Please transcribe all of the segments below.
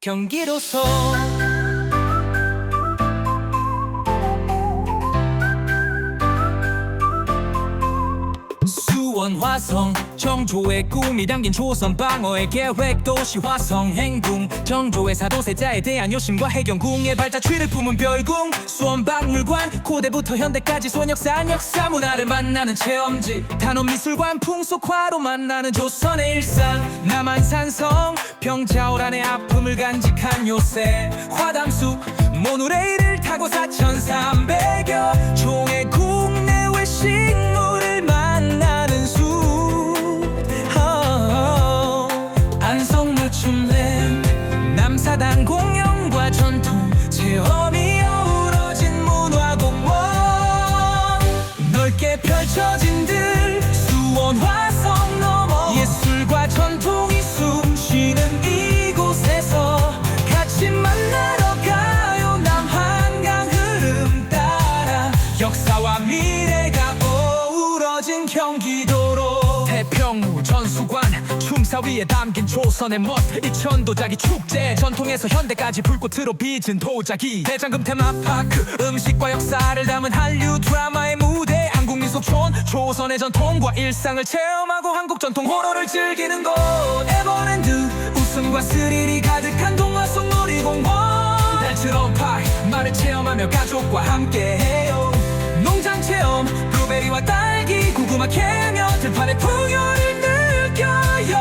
경기도소 수원 화성 정조의 꿈이 담긴 조선 방어의 계획 도시 화성 행궁 정조의 사도세자에 대한 요심과 해경궁의 발자취를 품은 별궁 수원 박물관 고대부터 현대까지 수원 역사 문화를 만나는 체험지 단원미술관 풍속화로 만나는 조선의 일상 남한산성 평자호란의 아픔을 간직한 요새 화담숲 모노레일을 타고 4,300여 종의 국내외 식물을 만나는 숲 안성맞춤램 남사당 공연과 전통 체험이 어우러진 문화공원 넓게 펼쳐진 들 수원 화성 넘어 예술과 전통이 숨쉬는 이곳에서 같이 만나러 가요 남한강 흐름 따라 역사와 미래가 어우러진 경기도로 태평로 전수관 춤사위에 담긴 조선의 멋 이천도자기 축제 전통에서 현대까지 불꽃으로 빚은 도자기 대장금 테마파크 음식과 역사를 담은 한류 드라마의 무대 한국미소촌 조선의 전통과 일상을 체험하고 한국 전통 호러를 즐기는 곳 에버랜드 웃음과 스릴이 가득한 동화 속 놀이공원 날처럼 파이 말을 체험하며 가족과 함께해요 농장 체험 블루베리와 딸기 고구마 캐며 들판의 풍요를 느껴요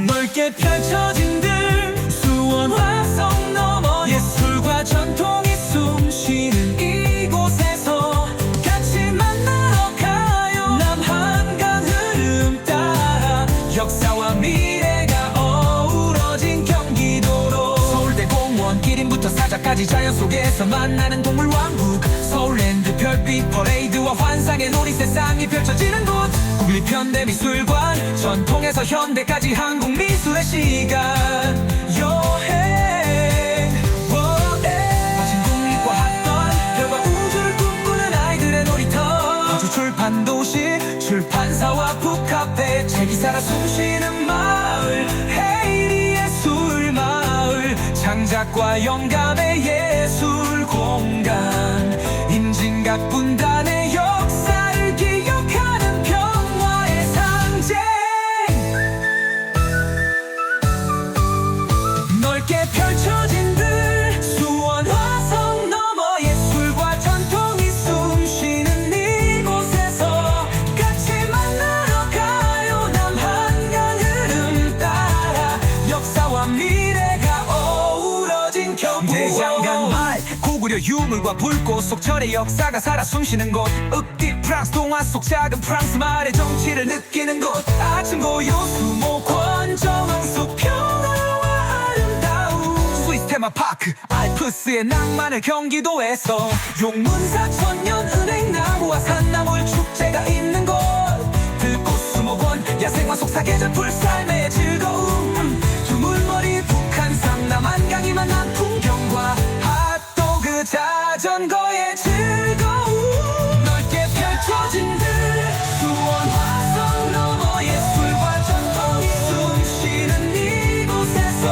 넓게 펼쳐진 들 수원 화성 넘어 예술과 전통이 숨쉬는 이곳에서 같이 만나러 가요 남한강 흐름 따라 역사와 미래가 어우러진 경기도로 서울대공원 기린부터 사자까지 자연 속에서 만나는 동물왕국 서울랜드 별빛 퍼레이드와 환상의 놀이 세상이 펼쳐지는 곳 국립현대미술관 전통에서 현대까지 한국미술의 시간 여행 마친 국립과 학던 별과 우주를 꿈꾸는 아이들의 놀이터 아주 출판 도시 출판사와 북카페 책이 살아 숨쉬는 마을 헤이리 예술마을 창작과 영감의 예술 공간 임진각 분단의 역사를 기억하는 평화의 상징 넓게 펼쳐진 들 수원 화성 넘어 예술과 전통이 숨쉬는 이곳에서 같이 만나러 가요 남한강 흐름 따라 역사와 미래가 어우러진 경기도 대장간말 고구려 유물과 불꽃 속 절의 역사가 살아 숨쉬는 곳 읍디 프랑스 동화 속 작은 프랑스 말의 정치를 느끼는 곳 아침 고요 수목원 정원 속 평화와 아름다움 스위스 테마파크 알프스의 낭만을 경기도에서 용문사 천년 은행나무와 산나물 축제가 있는 곳 들꽃 수목원 야생화 속 사계절 풀살매의 즐거움 두물머리 북한산 남한강이 만난 풍경과 핫도그 자전거의 즐거움 넓게 펼쳐진 들 수원 화성 넘어 예술과 전통이 숨쉬는 이곳에서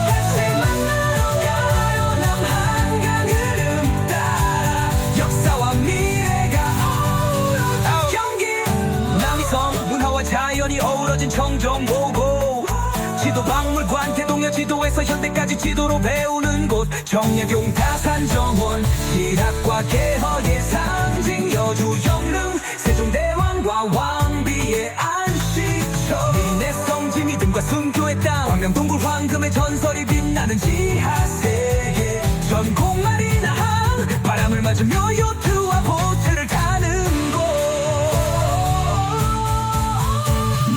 같이 만나러 가요 남한강 흐름 따라 역사와 미래가 어우러진 경기 남이섬 문화와 자연이 어우러진 청정보고 지도박물관 대동여 지도에서 현대까지 지도로 배우는 곳 정약용 다산정원 실학과 개허의 상징 여주 영릉 세종대왕과 왕비의 안식처 민해성지 믿음과 순교의 땅 광명동굴 황금의 전설이 빛나는 지하세계 전곡마리나항 바람을 맞으며 요트와 보트를 타는 곳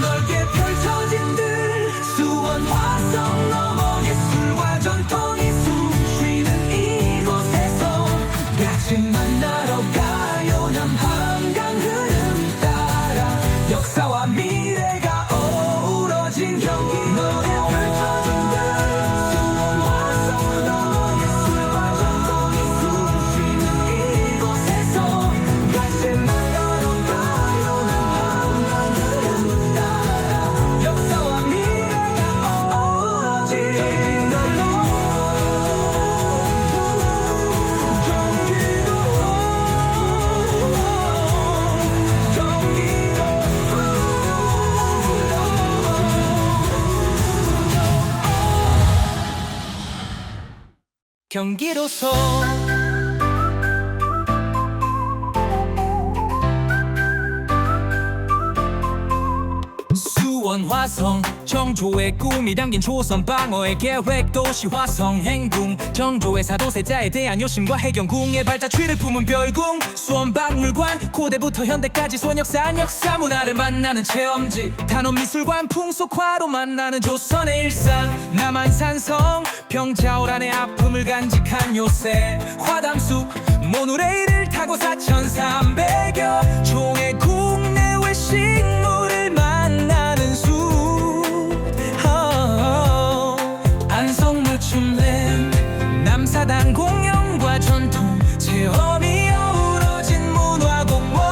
넓게 펼쳐진 들 수원 화성 넘어 예술과 전통이 숨쉬는 이곳에서 같이 만나러 가요 남한강 흐름 따라 역사와 미래가 어우러진 경기도 펼쳐진 들 수원 화성 넘어 예술과 전통이 숨쉬는 이곳 경기도소. 수원 화성 정조의 꿈이 담긴 조선 방어의 계획 도시 화성 행궁 정조의 사도세자에 대한 요심과 해경궁의 발자취를 품은 별궁 수원 박물관 고대부터 현대까지 수원 역사 역사 문화를 만나는 체험지 단원미술관 풍속화로 만나는 조선의 일상 남한산성 평자호란의 아픔을 간직한 요새 화담숲 모노레일을 타고 4,300여 종의 국내외 식물을 만나는 숲 안성맞춤랜드 남사당 공연과 전통 체험이 어우러진 문화공원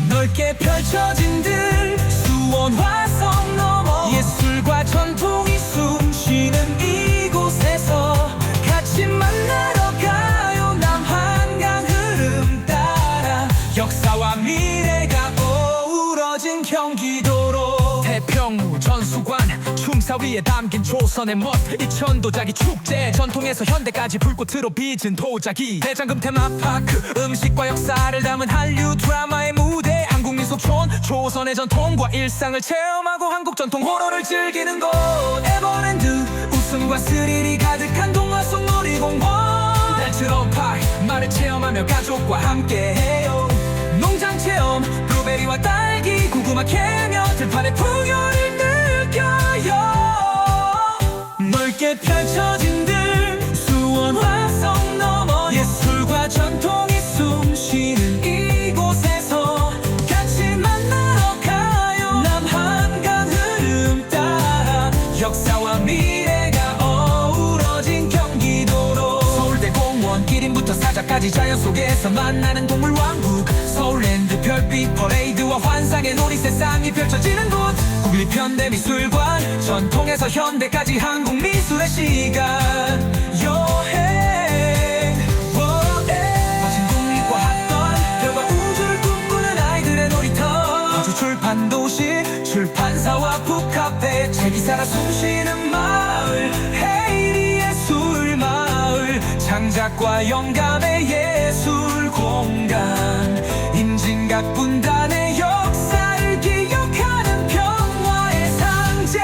넓게 펼쳐진 들 수원 화성 넘어 예술과 전통이 숨쉬는 이곳에서 같이 만나러 가요 남한강 흐름 따라 역사와 미래가 어우러진 경기도로 태평무 전수관 춤사 위에 담긴 조선의 멋 이천도자기 축제 전통에서 현대까지 불꽃으로 빚은 도자기 대장금 테마파크 음식과 역사를 담은 한류 드라마의 무대 한국민속촌 조선의 전통과 일상을 체험하고 한국 전통 호러를 즐기는 곳 에버랜드 웃음과 스릴이 가득한 동화 속 놀이공원 낸츠런파크 말을 체험하며 가족과 함께해요 농장 체험 블루베리와 딸기 고구마 캐며 들판의 풍요를 느껴요 넓게 펼쳐진 들 수원 화성 넘어 예술과 전통이 숨쉬는 이곳에서 같이 만나러 가요 남한강 흐름 따라 역사와 미래가 어우러진 경기도로 서울대공원 기린부터 사자까지 자연 속에서 만나는 동물왕국 서울랜드 별빛 퍼레이드와 환상의 놀이 세상이 펼쳐지는 곳 국립현대미술관 전통에서 현대까지 한국미술의 시간 여행 멋진 국립과 학던 별과 우주를 꿈꾸는 아이들의 놀이터 우주 출판도시 출판사와 북카페 책이 살아 숨쉬는 마을 헤이리 예술마을 창작과 영감의 예술 공간 임진각 분단의 역사를 기억하는 평화의 상징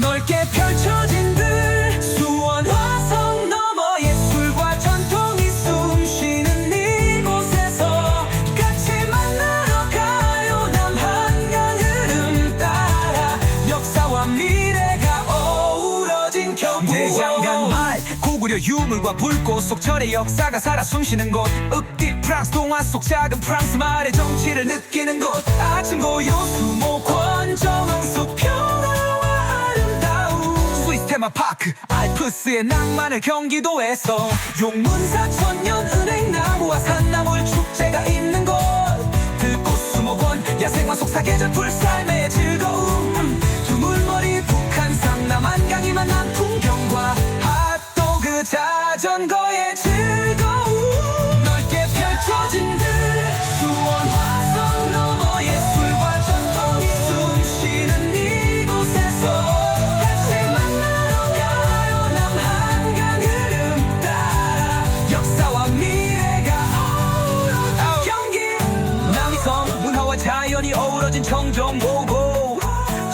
넓게 펼쳐진 들 수원 화성 넘어 예술과 전통이 숨쉬는 이곳에서 같이 만나러 가요 남한강 흐름 따라 역사와 미래가 어우러진 경기도 대장간 말 고구려 유물과 불꽃 속 절의 역사가 살아 숨쉬는 곳 읍디 프랑스 동화 속 작은 프랑스 말의 정치를 느끼는 곳 아침 고요 수목원 정원숲 평화와 아름다움 스위스 테마파크 알프스의 낭만을 경기도에서 용문사 천년 은행나무와 산나물 축제가 있는 곳 들꽃 수목원 야생화 속 사계절 풀살매의 즐거움 두물머리 북한산 남한강이 만난 풍경과 핫도그 자전거의 즐거움 넓게 펼쳐진 들 수원 화성 넘어 예술과 전통이 숨쉬는 이곳에서 같이 만나러 가요 남한강 흐름 따라 역사와 미래가 어우러진 경기 남이섬 문화와 자연이 어우러진 청정보고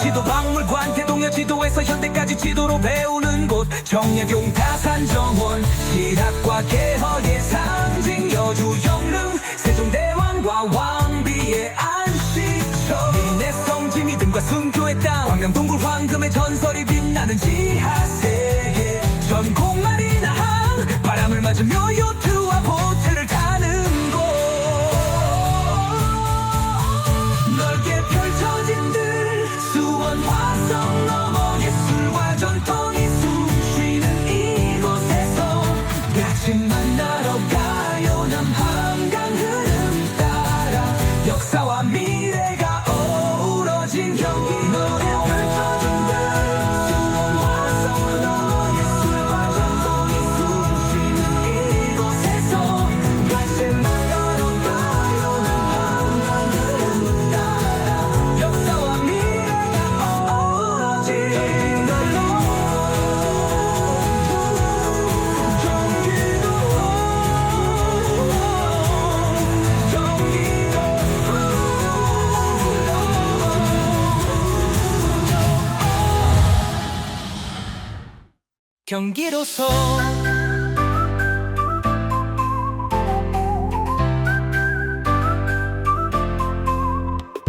지도박물관 대동여 지도에서 현대까지 지도로 배우는 곳 정약용 다산정원 실학과 개허의 상징 여주 영릉 세종대왕과 왕비의 안식처 미인의 성지 믿음과 순교의 땅 광명 동굴 황금의 전설이 빛나는 지하세계 전공 마리나항 바람을 맞으며 요트와 보트를 타는 곳 넓게 펼쳐진 들 수원 화성 넘어 예술과 전통이 숨쉬는 이곳에서 같이 만나러 가요 남한강 흐름 따라 역사와 미래가 어우러진 경기도 펼쳐진 들 수원 화성 넘어 예술과 전통이 숨쉬는 이곳에서 같이 만나러 가요 남한강 흐름 따라 역사와 미래가 어우러진 경기도서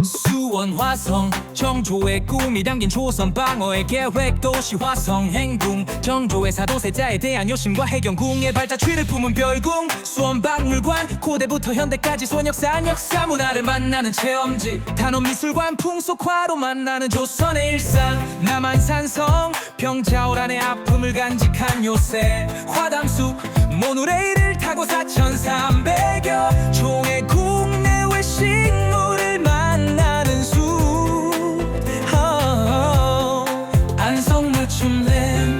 수원 화성 정조의 꿈이 담긴 조선 방어의 계획 도시 화성 행궁 정조의 사도세자에 대한 요심과 해경궁의 발자취를 품은 별궁 수원 박물관 고대부터 현대까지 소역산 역사 문화를 만나는 체험지 단원미술관 풍속화로 만나는 조선의 일상 남한산성 병자호란의 아픔을 간직한 요새 화담숲 모노레일을 타고 4,300여 종의 국내외 식물을 만나는 숲 안성맞춤랜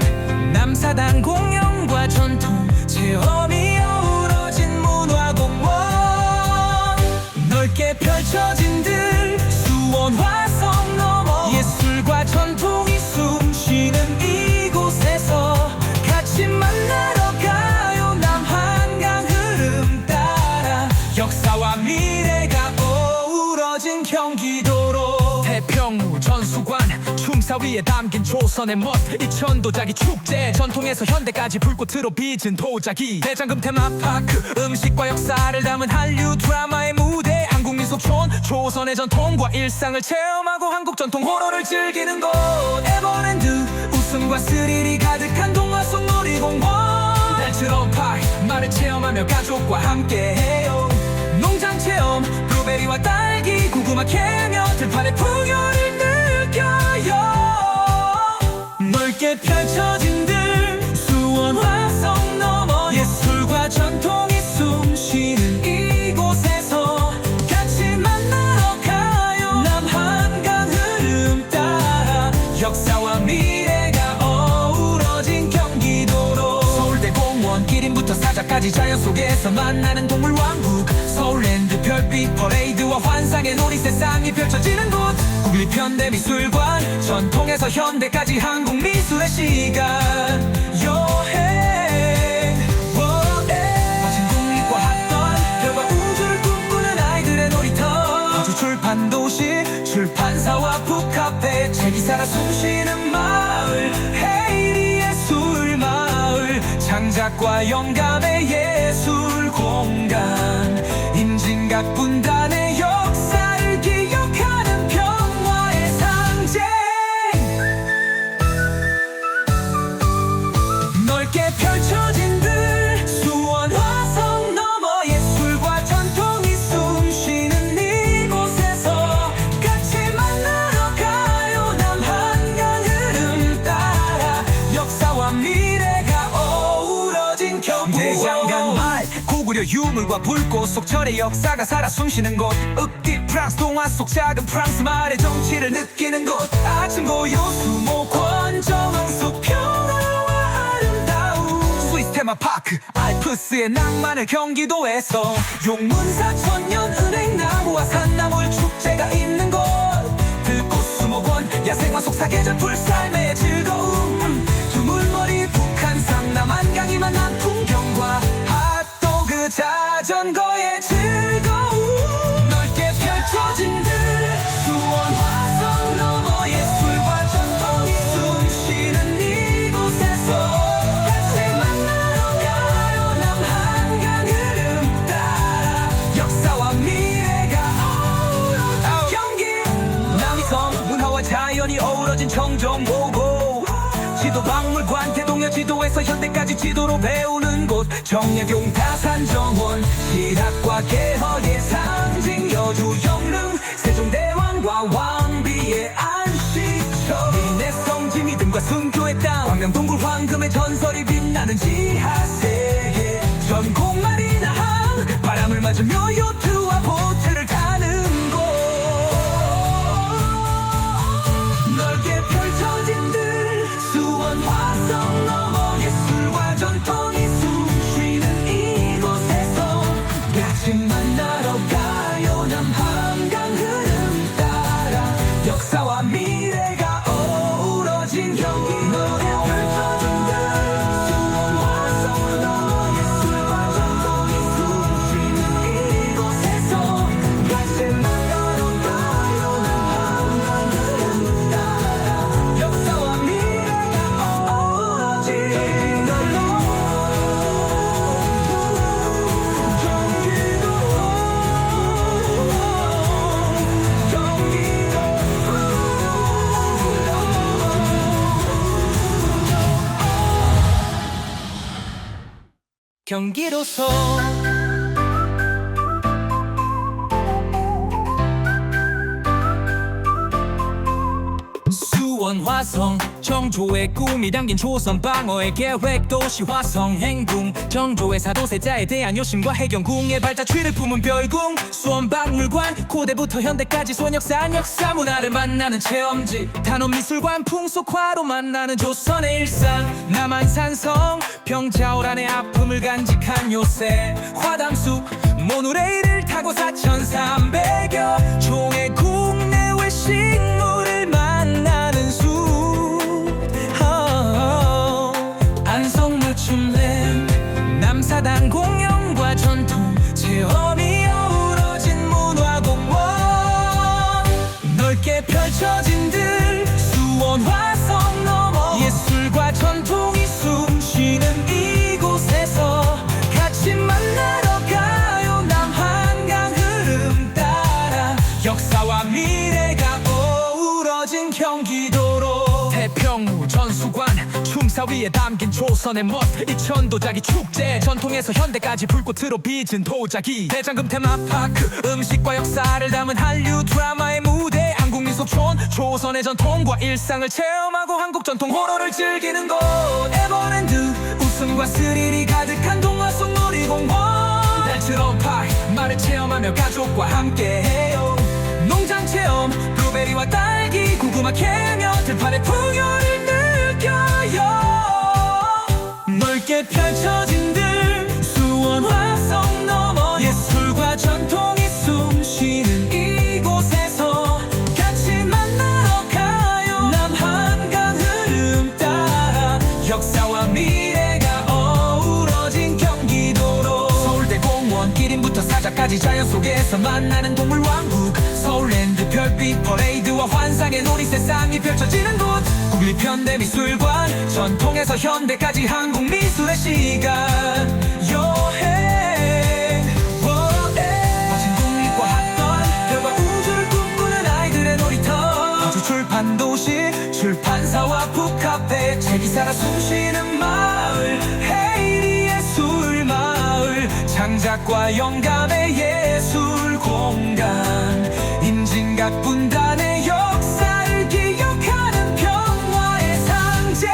남사당 공연과 전통 체험이 어우러진 문화공원 넓게 펼쳐진 들 수원 화성 넘어 예술과 전통이 숨쉬는 이곳에서 같이 만나러 가요 남한강 흐름 따라 역사와 미래가 어우러진 경기도로 태평무 전수관 춤사 위에 담긴 조선의 멋 이천도자기 축제 전통에서 현대까지 불꽃으로 빚은 도자기 대장금 테마파크 음식과 역사를 담은 한류 드라마의 무대 한국민속촌 조선의 전통과 일상을 체험하고 한국 전통 호러를 즐기는 곳 에버랜드 웃음과 스릴이 가득한 동화 속 놀이공원 댄스런 파크 말을 체험하며 가족과 함께해요 농장 체험 블루베리와 딸기 고구마 캐며 들판의 풍요를 느껴요 넓게 펼쳐진 들 수원 화성 넘어 예술과 전통이 숨쉬는 이곳에서 같이 만나러 가요 남한강 흐름 따라 역사와 미래가 어우러진 경기도로 서울대공원 기린부터 사자까지 자연 속에서 만나는 동물왕국 서울랜드 별빛 퍼레이드와 환상의 놀이 세상이 펼쳐지는 곳 국립현대미술관 전통에서 현대까지 한국 미술의 시간 여행 멋진 국립과학관 별과 우주를 꿈꾸는 아이들의 놀이터 우주 출판 도시 출판사와 북카페 책이 살아 숨쉬는 마을 헤이리 예술마을 창작과 영감의 예술 공간 임진각 분단의 역사를 기억하는 평화의 상징 넓게 펼쳐진 들 수원 화성 넘어 예술과 전통이 숨쉬는 이곳에서 같이 만나러 가요 남한강 흐름 따라 역사와 미래가 어우러진 경기도 대장간마을 고구려 유물과 불꽃 속 철의 역사가 살아 숨쉬는 곳 읍디 프랑스 동화 속 작은 프랑스 마을의 정치를 느끼는 곳 아침 고요 수목원 정원 속 평화와 아름다움 스위스 테마파크 알프스의 낭만을 경기도에서 용문사 천년은행 나무와 산나물 축제가 있는 곳 들꽃 수목원 야생화 속 사계절 풀살매의 즐거움 두물머리 북한산 남한강이 만난 풍경과 핫도그 자전거의 즐거움 넓게 펼쳐진 들 수원 화성 넘어 예술과 전통이 숨쉬는 이곳에서 같이 만나러 가요 남한강 흐름 따라 역사와 미래가 어우러진 경기 남이섬 문화와 자연이 어우러진 청정오고 지도박물관 대동여 지도에서 현대까지 지도로 배우는 곳 정약용 다산정원 실학과 개허의 상징 여주 영릉 세종대왕과 왕비의 안식처 인내성지 믿음과 순교의 땅 광명동굴 황금의 전설이 빛나는 지하세계 전공 마리나항 바람을 맞으며 요트와 보트를 타는 곳 넓게 펼쳐진 들 수원 화성 넘어 예술과 전통이 숨쉬는 이곳에서 같이 만나러 가요 남한강 흐름 따라 역사와 미래가 어우러진 경기 넓게 펼쳐진 들 수원 화성 경기도서 수원 화성 정조의 꿈이 담긴 조선 방어의 계획 도시 화성 행궁 정조의 사도세자에 대한 요심과 해경궁의 발자취를 품은 별궁 수원 박물관 고대부터 현대까지 수원 역사 문화를 만나는 체험지 단원미술관 풍속화로 만나는 조선의 일상 남한산성 병자호란의 아픔을 간직한 요새 화담숲 모노레일을 타고 4,300여 종의 국내외 식물을 만나는 숲 안성맞춤랜 남사당 공연과 전통 체험이 어우러진 문화공원 넓게 펼쳐진 들 수원 화성 넘어 예술과 전통이 숨쉬는 이곳에서 같이 만나러 가요 남한강 흐름 따라 역사와 미래가 어우러진 경기도로 태평우 전수관 춤사 위에 담긴 조선의 멋 이천도자기 축제 전통에서 현대까지 불꽃으로 빚은 도자기 대장금 테마파크 음식과 역사를 담은 한류 드라마의 무대 한국민속촌 조선의 전통과 일상을 체험하고 한국 전통 호러를 즐기는 곳 에버랜드 웃음과 스릴이 가득한 동화 속 놀이공원 낸츠런파이 말을 체험하며 가족과 함께해요 농장 체험 블루베리와 딸기 고구마 캐며 들판의 풍요를 느껴요 넓게 펼쳐진 들 수원 화성 넘어 예술과 전통이 숨쉬는 이곳에서 같이 만나러 가요 남한강 흐름 따라 역사와 미래가 어우러진 경기도로 서울대공원 1인부터 사자까지 자연 속에서 만나는 동물왕국 서울랜드 별빛 퍼레이드와 환상의 놀이 세상이 펼쳐지는 곳 국립현대미술관 전통에서 현대까지 한국 미술의 시간 여행 거친 국립과 학던 별과 우주를 꿈꾸는 아이들의 놀이터 파주 출판도시 출판사와 북카페 책이 살아 숨쉬는 마을 헤이리 예술마을 창작과 영감의 예술 공간 임진각 분단의 역사를 기억하는 평화의 상징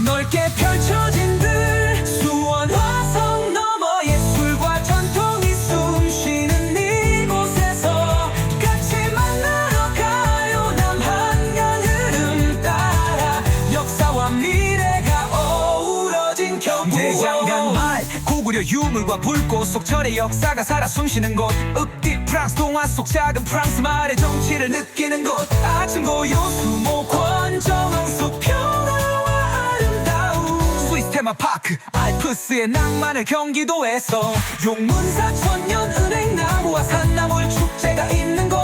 넓게 펼쳐진 들 수원 화성 넘어 예술과 전통이 숨쉬는 이곳에서 같이 만나러 가요 남한강 흐름 따라 역사와 미래가 어우러진 경기도 대장간말 고구려 유물과 불꽃 속 절의 역사가 살아 숨쉬는 곳 읍디 프랑스 동화 속 작은 프랑스 말의 정치를 느끼는 곳 아침 고요 수목원 정원 속 평화와 아름다움 스위스 테마파크 알프스의 낭만을 경기도에서 용문사 천년 은행나무와 산나물 축제가 있는 곳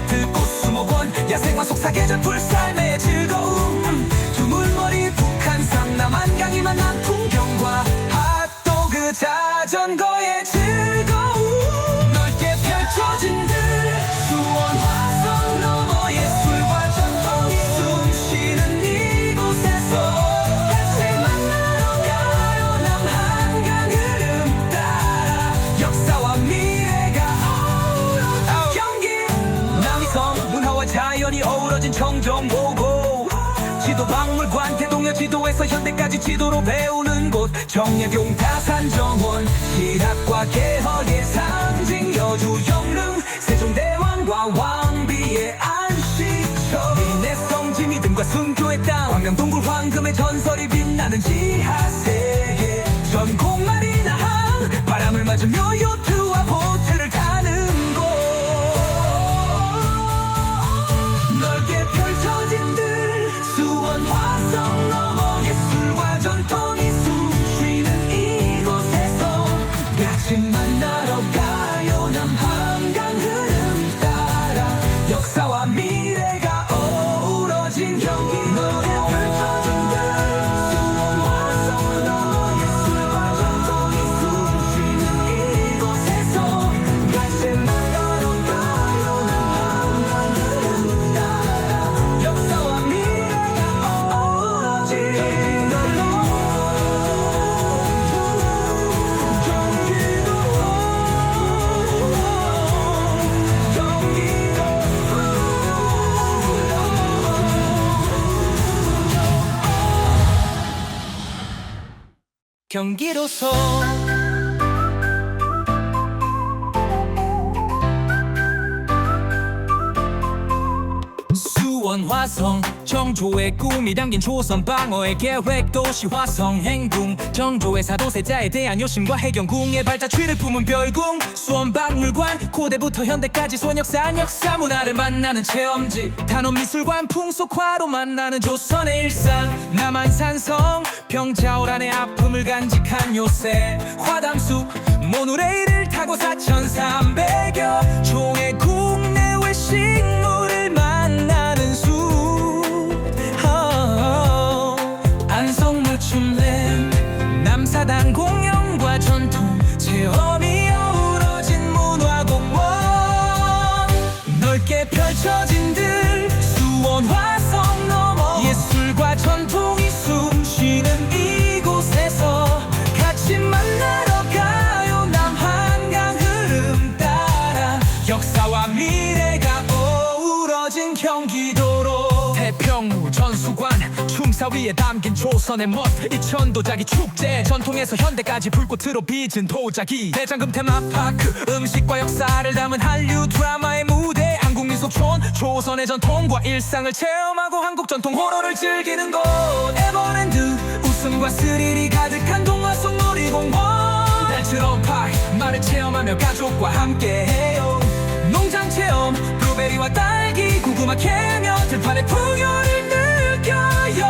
들꽃 수목원 야생화 속 사계절 풀살매의 즐거움 두물머리 북한산 남한강이 만난 풍경과 핫도그 자전거의 즐거움 넓게 펼쳐진 들 수원 화성 넘어 예술과 전통이 숨쉬는 이곳에서 같이 만나러 가요 남한강 흐름 따라 역사와 미래가 어우러진 경기 남이섬 문화와 자연이 어우러진 청정오고 지도박물관 대동여 지도에서 현대까지 지도로 배우는 곳 정약용 다산정원 실학과 개혁의 상징 여주 영릉 세종대왕과 왕비의 안식처 민해성 지미등과 순교의 땅 광명 동굴 황금의 전설이 빛나는 지하세계 전국 마리나항 바람을 맞으며 요트와 보트를 타는 곳 넓게 펼쳐진 들 수원 화성 넘어 예술과 전통이 숨쉬는 이곳에서 같이 만나러 가요 남한강 흐름 따라 역사와 미래가 어우러진 경기 넓게 펼쳐진 들 수원 화성 경기도서 수원 화성 정조의 꿈이 담긴 조선 방어의 계획 도시 화성 행궁 정조의 사도세자에 대한 요심과 해경궁의 발자취를 품은 별궁 수원 박물관 고대부터 현대까지 수원 역사 문화를 만나는 체험지 단원미술관 풍속화로 만나는 조선의 일상 남한산성 평자호란의 아픔을 간직한 요새 화담숲 모노레일을 타고 4,300여 종의 국내외 식물을 만나는 숲 안성맞춤램 남사당 공연과 전통 체험이 어우러진 문화공원 넓게 펼쳐진 들 수원 화성 넘어 예술과 전통이 숨쉬는 이곳에서 같이 만나러 가요 남한강 흐름 따라 역사와 미래가 어우러진 경기도로 태평로 전수관 춤사위에 담긴 조선의 멋 이천도자기 축제 전통에서 현대까지 불꽃으로 빚은 도자기 대장금 테마파크 음식과 역사를 담은 한류 드라마의 무대 한국민속촌 조선의 전통과 일상을 체험하고 한국 전통 호러를 즐기는 곳 에버랜드 웃음과 스릴이 가득한 동화 속 놀이공원 날처럼 파이 말을 체험하며 가족과 함께해요 농장 체험 블루베리와 딸기 고구마 캐며 들판의 풍요를 느껴요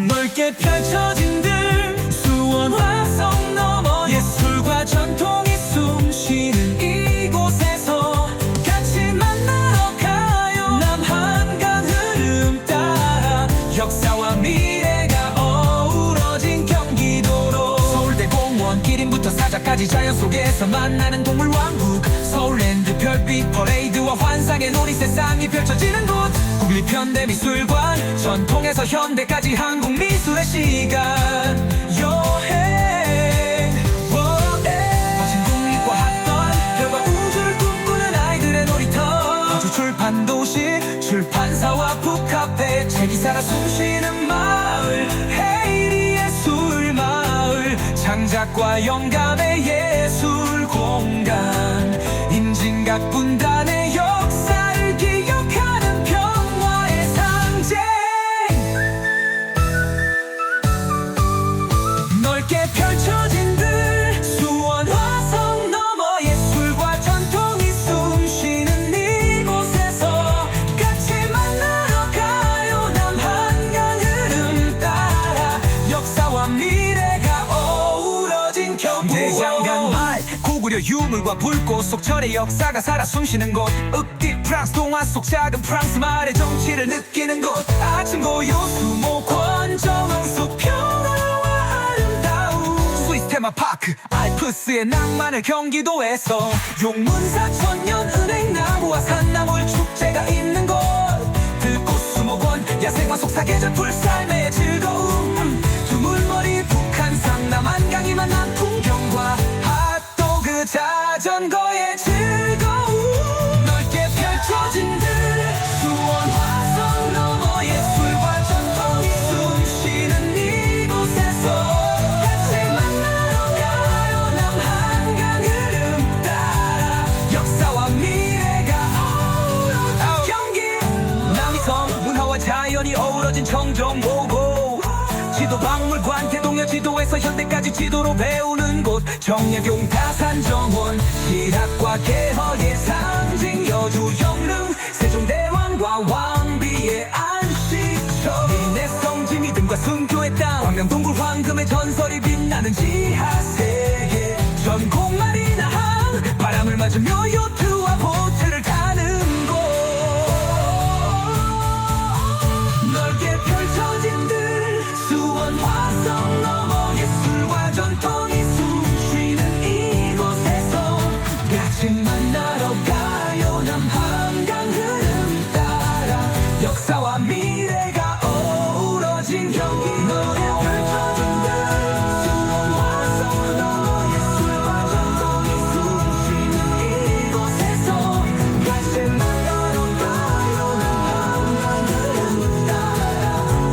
넓게 펼쳐진 들 수원 화성 넘어 예술과 전통이 숨쉬는 이곳에서 같이 만나러 가요 남한강 흐름 따라 역사와 미래가 어우러진 경기도로 서울대공원 기린부터 사자까지 자연 속에서 만나는 동물왕국 서울랜드 별빛 퍼레이드와 환상의 놀이 세상이 펼쳐지는 곳 국립현대미술관 전통에서 현대까지 한국미술의 시간 여행 거친 국립과학관 별과 우주를 꿈꾸는 아이들의 놀이터 파주 출판도시 출판사와 북카페 책이 살아 숨쉬는 마을 헤이리 예술마을 창작과 영감의 예술 공간 임진각 분단의 역사를 기억하는 평화의 상징 넓게 펼쳐진 들 수원 화성 넘어 예술과 전통이 숨쉬는 이곳에서 같이 만나러 가요 남한강 흐름 따라 역사와 미래가 어우러진 경기도 대장간 말 고구려 유물과 불꽃 속 철의 역사가 살아 숨쉬는 곳 흑디 프랑스 동화 속 작은 프랑스 말의 정치를 느끼는 곳 아침 고요 수목원 정원 속 평화와 아름다움 스위스 테마파크 알프스의 낭만을 경기도에서 용문사 천년 은행나무와 산나물 축제가 있는 곳 들꽃 수목원 야생화 속 사계절 풀살매의 즐거움 두물머리 북한산 남한강이 만난 풍경과 핫도그 자전거의 즐거움 넓게 펼쳐진 들 수원 화성 넘어 예술과 전통이 숨쉬는 이곳에서 같이 만나러 가요 남한강 흐름 따라 역사와 미래가 어우러진 경기 남이섬 문화와 자연이 어우러진 청정보고 지도박물관 대동여 지도에서 현대까지 지도로 배우는 곳 정약용 다산정원 실학과 개허의 상징 여주 영릉 세종대왕과 왕비의 안식처 민해성지 믿음과 순교의 땅 광명동굴 황금의 전설이 빛나는 지하세계 전국 마리나항 바람을 맞으며 요트와 보트를 타는 곳 넓게 펼쳐진 들 수원 화성 넘어 예술과 전통이 숨쉬는 이곳에서 같이 만나러 가요 남한강 흐름 따라 역사와 미래가 어우러진 경기도 펼쳐진 들 수원 화성 넘어 예술과 전통이 숨쉬는 이곳에서 같이 만나러 가요 남한강 흐름 따라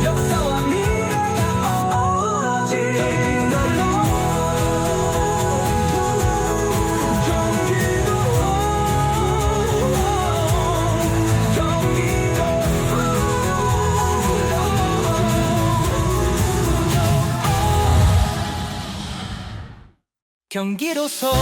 역사와 미래가 어우러진 경기도서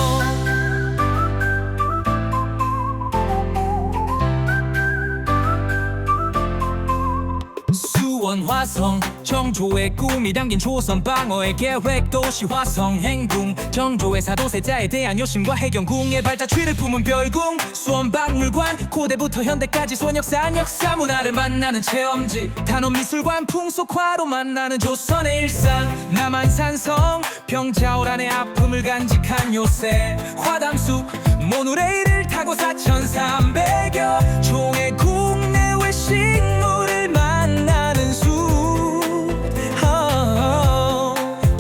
수원 화성 정조의 꿈이 담긴 조선 방어의 계획 도시 화성 행궁 정조의 사도세자에 대한 요심과 해경궁의 발자취를 품은 별궁 수원 박물관 고대부터 현대까지 수원 역사 역사 문화를 만나는 체험지 단원미술관 풍속화로 만나는 조선의 일상 남한산성 병자호란의 아픔을 간직한 요새 화담숲 모노레일을 타고 4,300여 종의 국내외 식물을 만나는 숲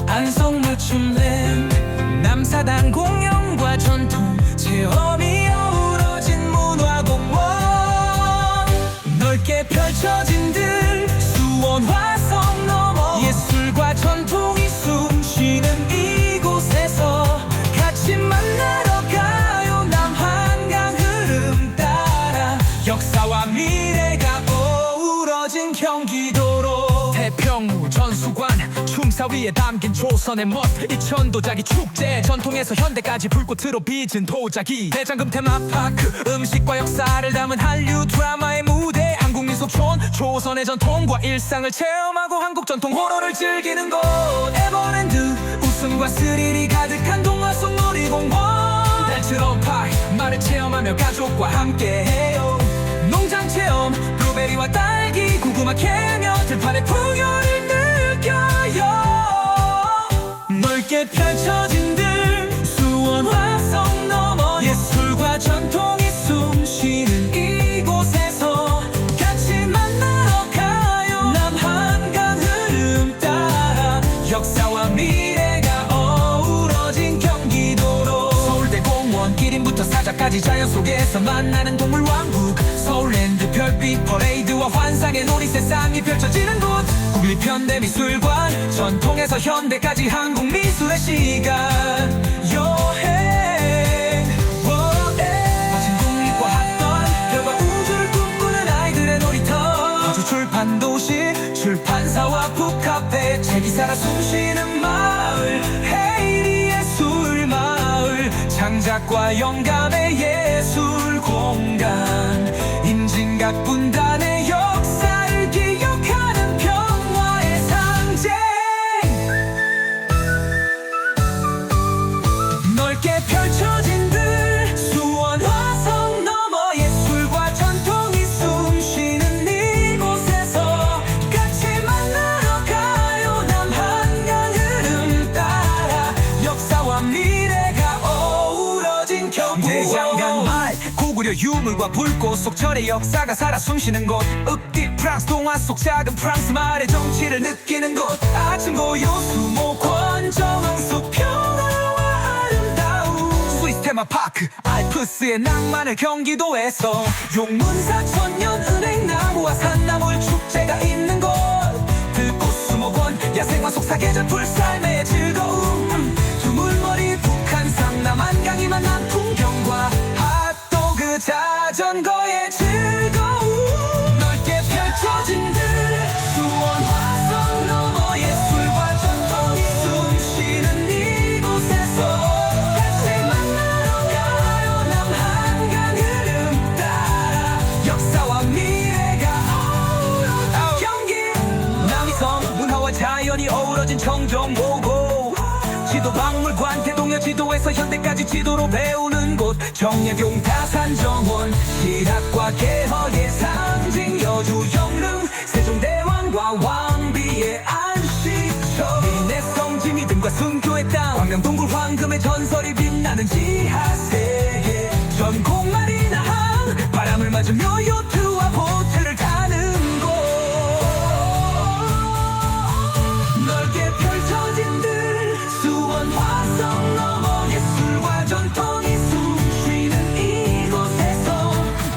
안성맞춤된 남사당 공연과 전통 체험이 어우러진 문화공원 넓게 펼쳐진 들 수원 화성 넘어 예술과 전통이 숨쉬는 이곳에서 같이 만나러 가요 남한강 흐름 따라 역사와 미래가 어우러진 경기도로 태평무 전수관 춤사 위에 담긴 조선의 멋 이천도자기 축제 전통에서 현대까지 불꽃으로 빚은 도자기 대장금 테마파크 음식과 역사를 담은 한류 드라마의 무대 한국민속촌 조선의 전통과 일상을 체험하고 한국 전통 호러를 즐기는 곳 에버랜드 웃음과 스릴이 가득한 동화 속 놀이공원 델트로파이 말을 체험하며 가족과 함께해요 농장 체험 블루베리와 딸기 고구마 캐며 들판의 풍요를 느껴요 넓게 펼쳐진 들 수원 화성 넘어 예술과 전통이 숨쉬는 이곳에서 같이 만나러 가요 남한강 흐름 따라 역사와 미래가 어우러진 경기도로 서울대공원 기린부터 사자까지 자연 속에서 만나는 동물왕국 서울랜드 별빛 퍼레이드와 환상의 놀이 세상이 펼쳐지는 곳 국립현대미술관 전통에서 현대까지 한국미술의 시간 여행 마침 국립과 학던 별과 우주를 꿈꾸는 아이들의 놀이터 아주 출판도시 출판사와 북카페 책이 살아 숨쉬는 마을 헤이리 예술마을 창작과 영감의 예술 공간 임진각 분단의 역사를 기억하는 평화의 상징 넓게 펼쳐진 들 수원 화성 넘어 예술과 전통이 숨쉬는 이곳에서 같이 만나러 가요 남한강 흐름 따라 역사와 미래가 어우러진 경기도 대장간마을 고구려 유물과 불꽃 속 절의 역사가 살아 숨쉬는 곳 읍디 프랑스 동화 속 작은 프랑스 마을의 정치를 느끼는 곳 아침 고요 수목원 정왕숲 평화와 아름다움 스위스 테마파크 알프스의 낭만을 경기도에서 용문사 천년은행 나무와 산나물 축제가 있는 곳 들꽃 수목원 야생화 속 사계절 풀살매의 즐거움 두물머리 북한산 남한강이 만난 풍경과 핫도그 자전거의 즐거움 넓게 펼쳐진 들 수원 화성 넘어 예술과 전통이 숨쉬는 이곳에서 같이 만나러 가요 남한강 흐름 따라 역사와 미래가 어우러진 경기 남이섬 문화와 자연이 어우러진 청정보고 지도박물관 대동여 지도에서 현대까지 지도로 배우는 곳 정약용 다산정원 실학과 개허의 상징 여주 영릉 세종대왕과 왕비의 안식처 민해성 지미등과 순교의 땅 광명 동굴 황금의 전설이 빛나는 지하세계 전공 마리나항 바람을 맞으며 요트와 보트를 타는 곳 넓게 펼쳐진 들 수원 화성 넘어 예술과 전통이 숨쉬는 이곳에서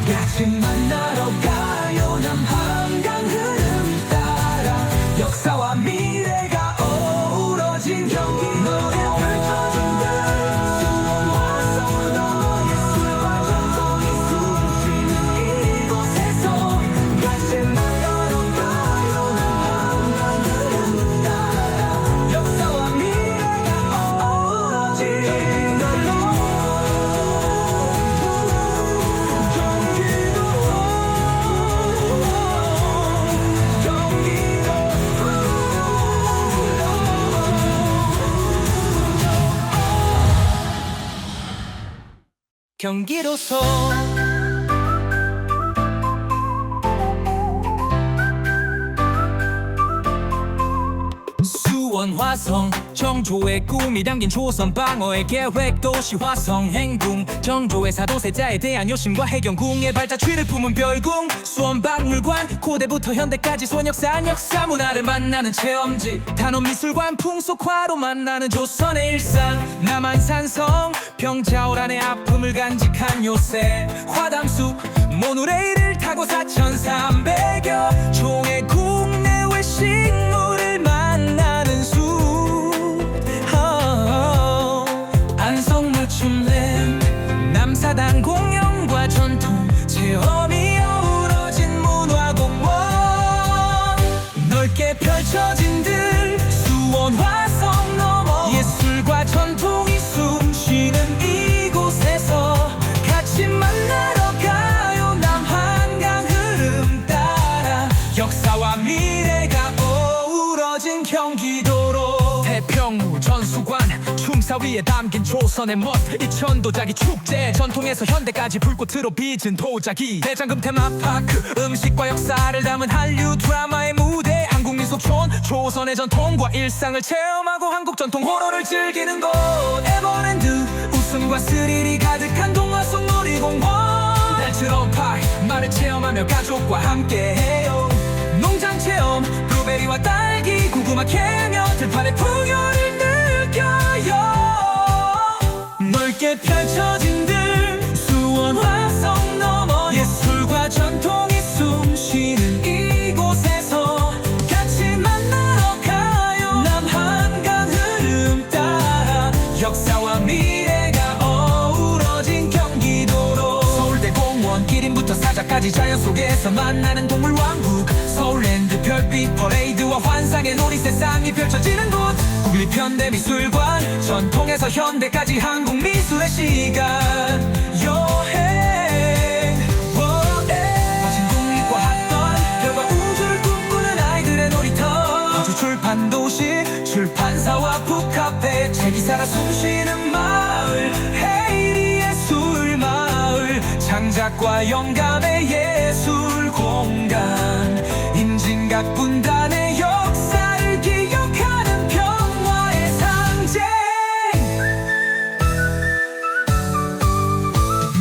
같이 만나러 가요 남한강 흐름 따라 역사와 미래가 어우러진 경기 넓게 펼쳐진 들 수원 화성 경기도서 수원 화성 정조의 꿈이 담긴 조선 방어의 계획 도시 화성 행궁 정조의 사도세자에 대한 요심과 해경궁의 발자취를 품은 별궁 수원 박물관 고대부터 현대까지 수원 역사 문화를 만나는 체험지 단원미술관 풍속화로 만나는 조선의 일상 남한산성 병자호란의 아픔을 간직한 요새 화담숲 모노레일을 타고 4,300여 종의 국내외 식물을 만나는 숲 안성맞춤랜 남사당 공연과 전통 체험이 어우러진 문화공원 넓게 펼쳐진 들 수원 화성 넘어 예술과 전통이 숨쉬는 이곳에서 같이 만나러 가요 남한강 흐름 따라 역사와 미래가 어우러진 경기도로 태평무 전수관 춤사 위에 담긴 조선의 멋 이천도자기 축제 전통에서 현대까지 불꽃으로 빚은 도자기 대장금 테마파크 음식과 역사를 담은 한류 드라마의 무대 한국민속촌 조선의 전통과 일상을 체험하고 한국 전통 호러를 즐기는 곳 에버랜드 웃음과 스릴이 가득한 동화 속 놀이공원 델트론파크 말을 체험하며 가족과 함께해요 농장 체험 블루베리와 딸기 고구마 캐며 들판의 풍요를 느껴요 넓게 펼쳐진 들 수원 화성 넘어 예술과 전통이 숨쉬는 이곳에서 같이 만나러 가요 남한강 흐름 따라 역사와 미래가 어우러진 경기도로 서울대공원 기린부터 사자까지 자연 속에서 만나는 동물왕국 서울랜드 별빛 퍼레이드와 환상의 놀이 세상이 펼쳐지는 곳 국립 현대미술관 전통에서 현대까지 한국 미술의 시간 여행 멋진 독립과 학던 별과 우주를 꿈꾸는 아이들의 놀이터 우주 출판 도시 출판사와 북카페 책이 살아 숨쉬는 마을 헤이리 예술 마을 창작과 영감의 예술 공간 임진각 분단의 역사를 기억하는 평화의 상징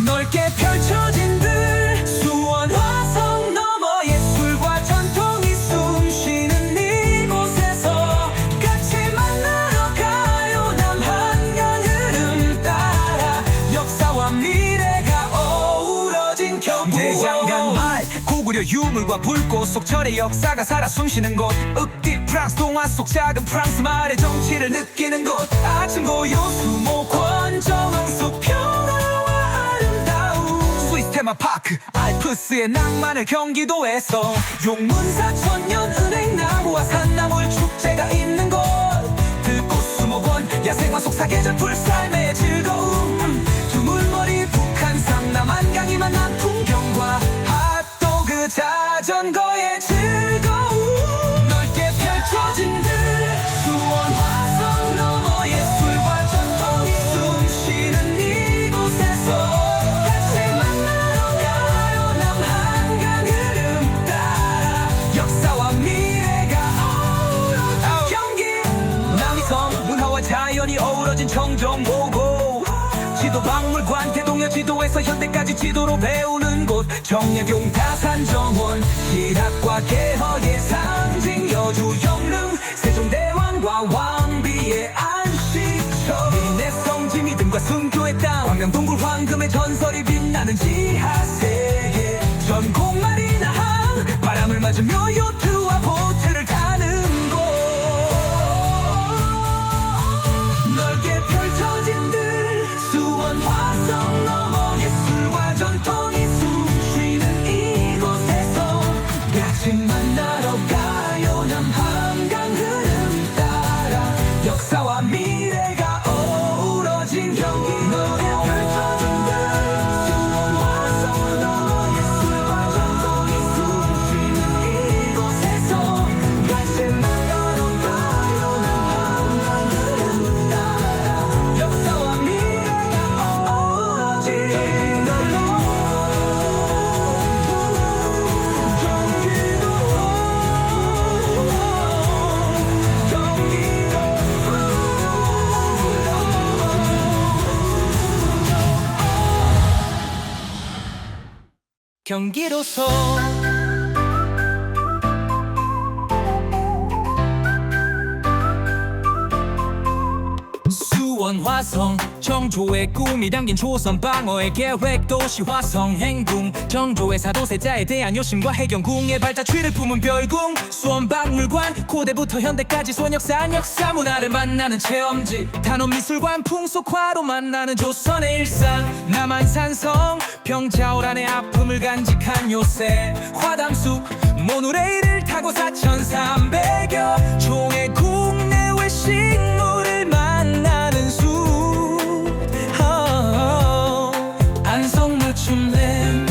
넓게 펼쳐진 들 수원 화성 넘어 예술과 전통이 숨쉬는 이곳에서 같이 만나러 가요 남한강 흐름 따라 역사와 미래가 어우러진 경기도 대장간 말 고구려 유물과 불꽃 속 절의 역사가 살아 숨쉬는 곳 읍디 프랑스 동화 속 작은 프랑스 마을의 정치를 느끼는 곳 아침 고요 수목원 정원 속 평화와 아름다움 스위스 테마파크 알프스의 낭만을 경기도에서 용문사 천년은행 나무와 산나물 축제가 있는 곳 들꽃 수목원 야생화 속 사계절 풀살매의 즐거움 두물머리 북한산 남한강이 만난 풍경과 핫도그 자전거의 즐거움 넓게 펼쳐진 들 수원 화성 넘어 예술과 전통이 숨쉬는 이곳에서 같이 만나러 가요 남한강 흐름 따라 역사와 미래가 어우러진 경기 남이섬 문화와 자연이 어우러진 청정오고 지도박물관 대동여 지도에서 현대까지 지도로 배우는 곳 정약용 다산정원 실학과 개허의 상징 여주 영릉 세종대왕과 왕비의 안식처 민내성지 믿음과 순교의 땅 광명동굴 황금의 전설이 빛나는 지하세계 전곡 마리나항 바람을 맞으며 요트와 보트를 타는 곳 넓게 펼쳐진 들 수원 화성 넘어 예술과 전통이 숨쉬는 이곳에서 같이 만나러 가요 남한강 흐름 따라 역사와 미래가 어우러진 경기 넓게 펼쳐진 들 수원 경기도소 수원 화성 정조의 꿈이 담긴 조선 방어의 계획 도시 화성 행궁 정조의 사도세자에 대한 요심과 해경궁의 발자취를 품은 별궁 수원 박물관 고대부터 현대까지 수원 역사 문화를 만나는 체험지 단원미술관 풍속화로 만나는 조선의 일상 남한산성 병자호란의 아픔을 간직한 요새 화담숲 모노레일을 타고 4,300여 종의 국내외 식물을 만나는 숲 안성맞춤랜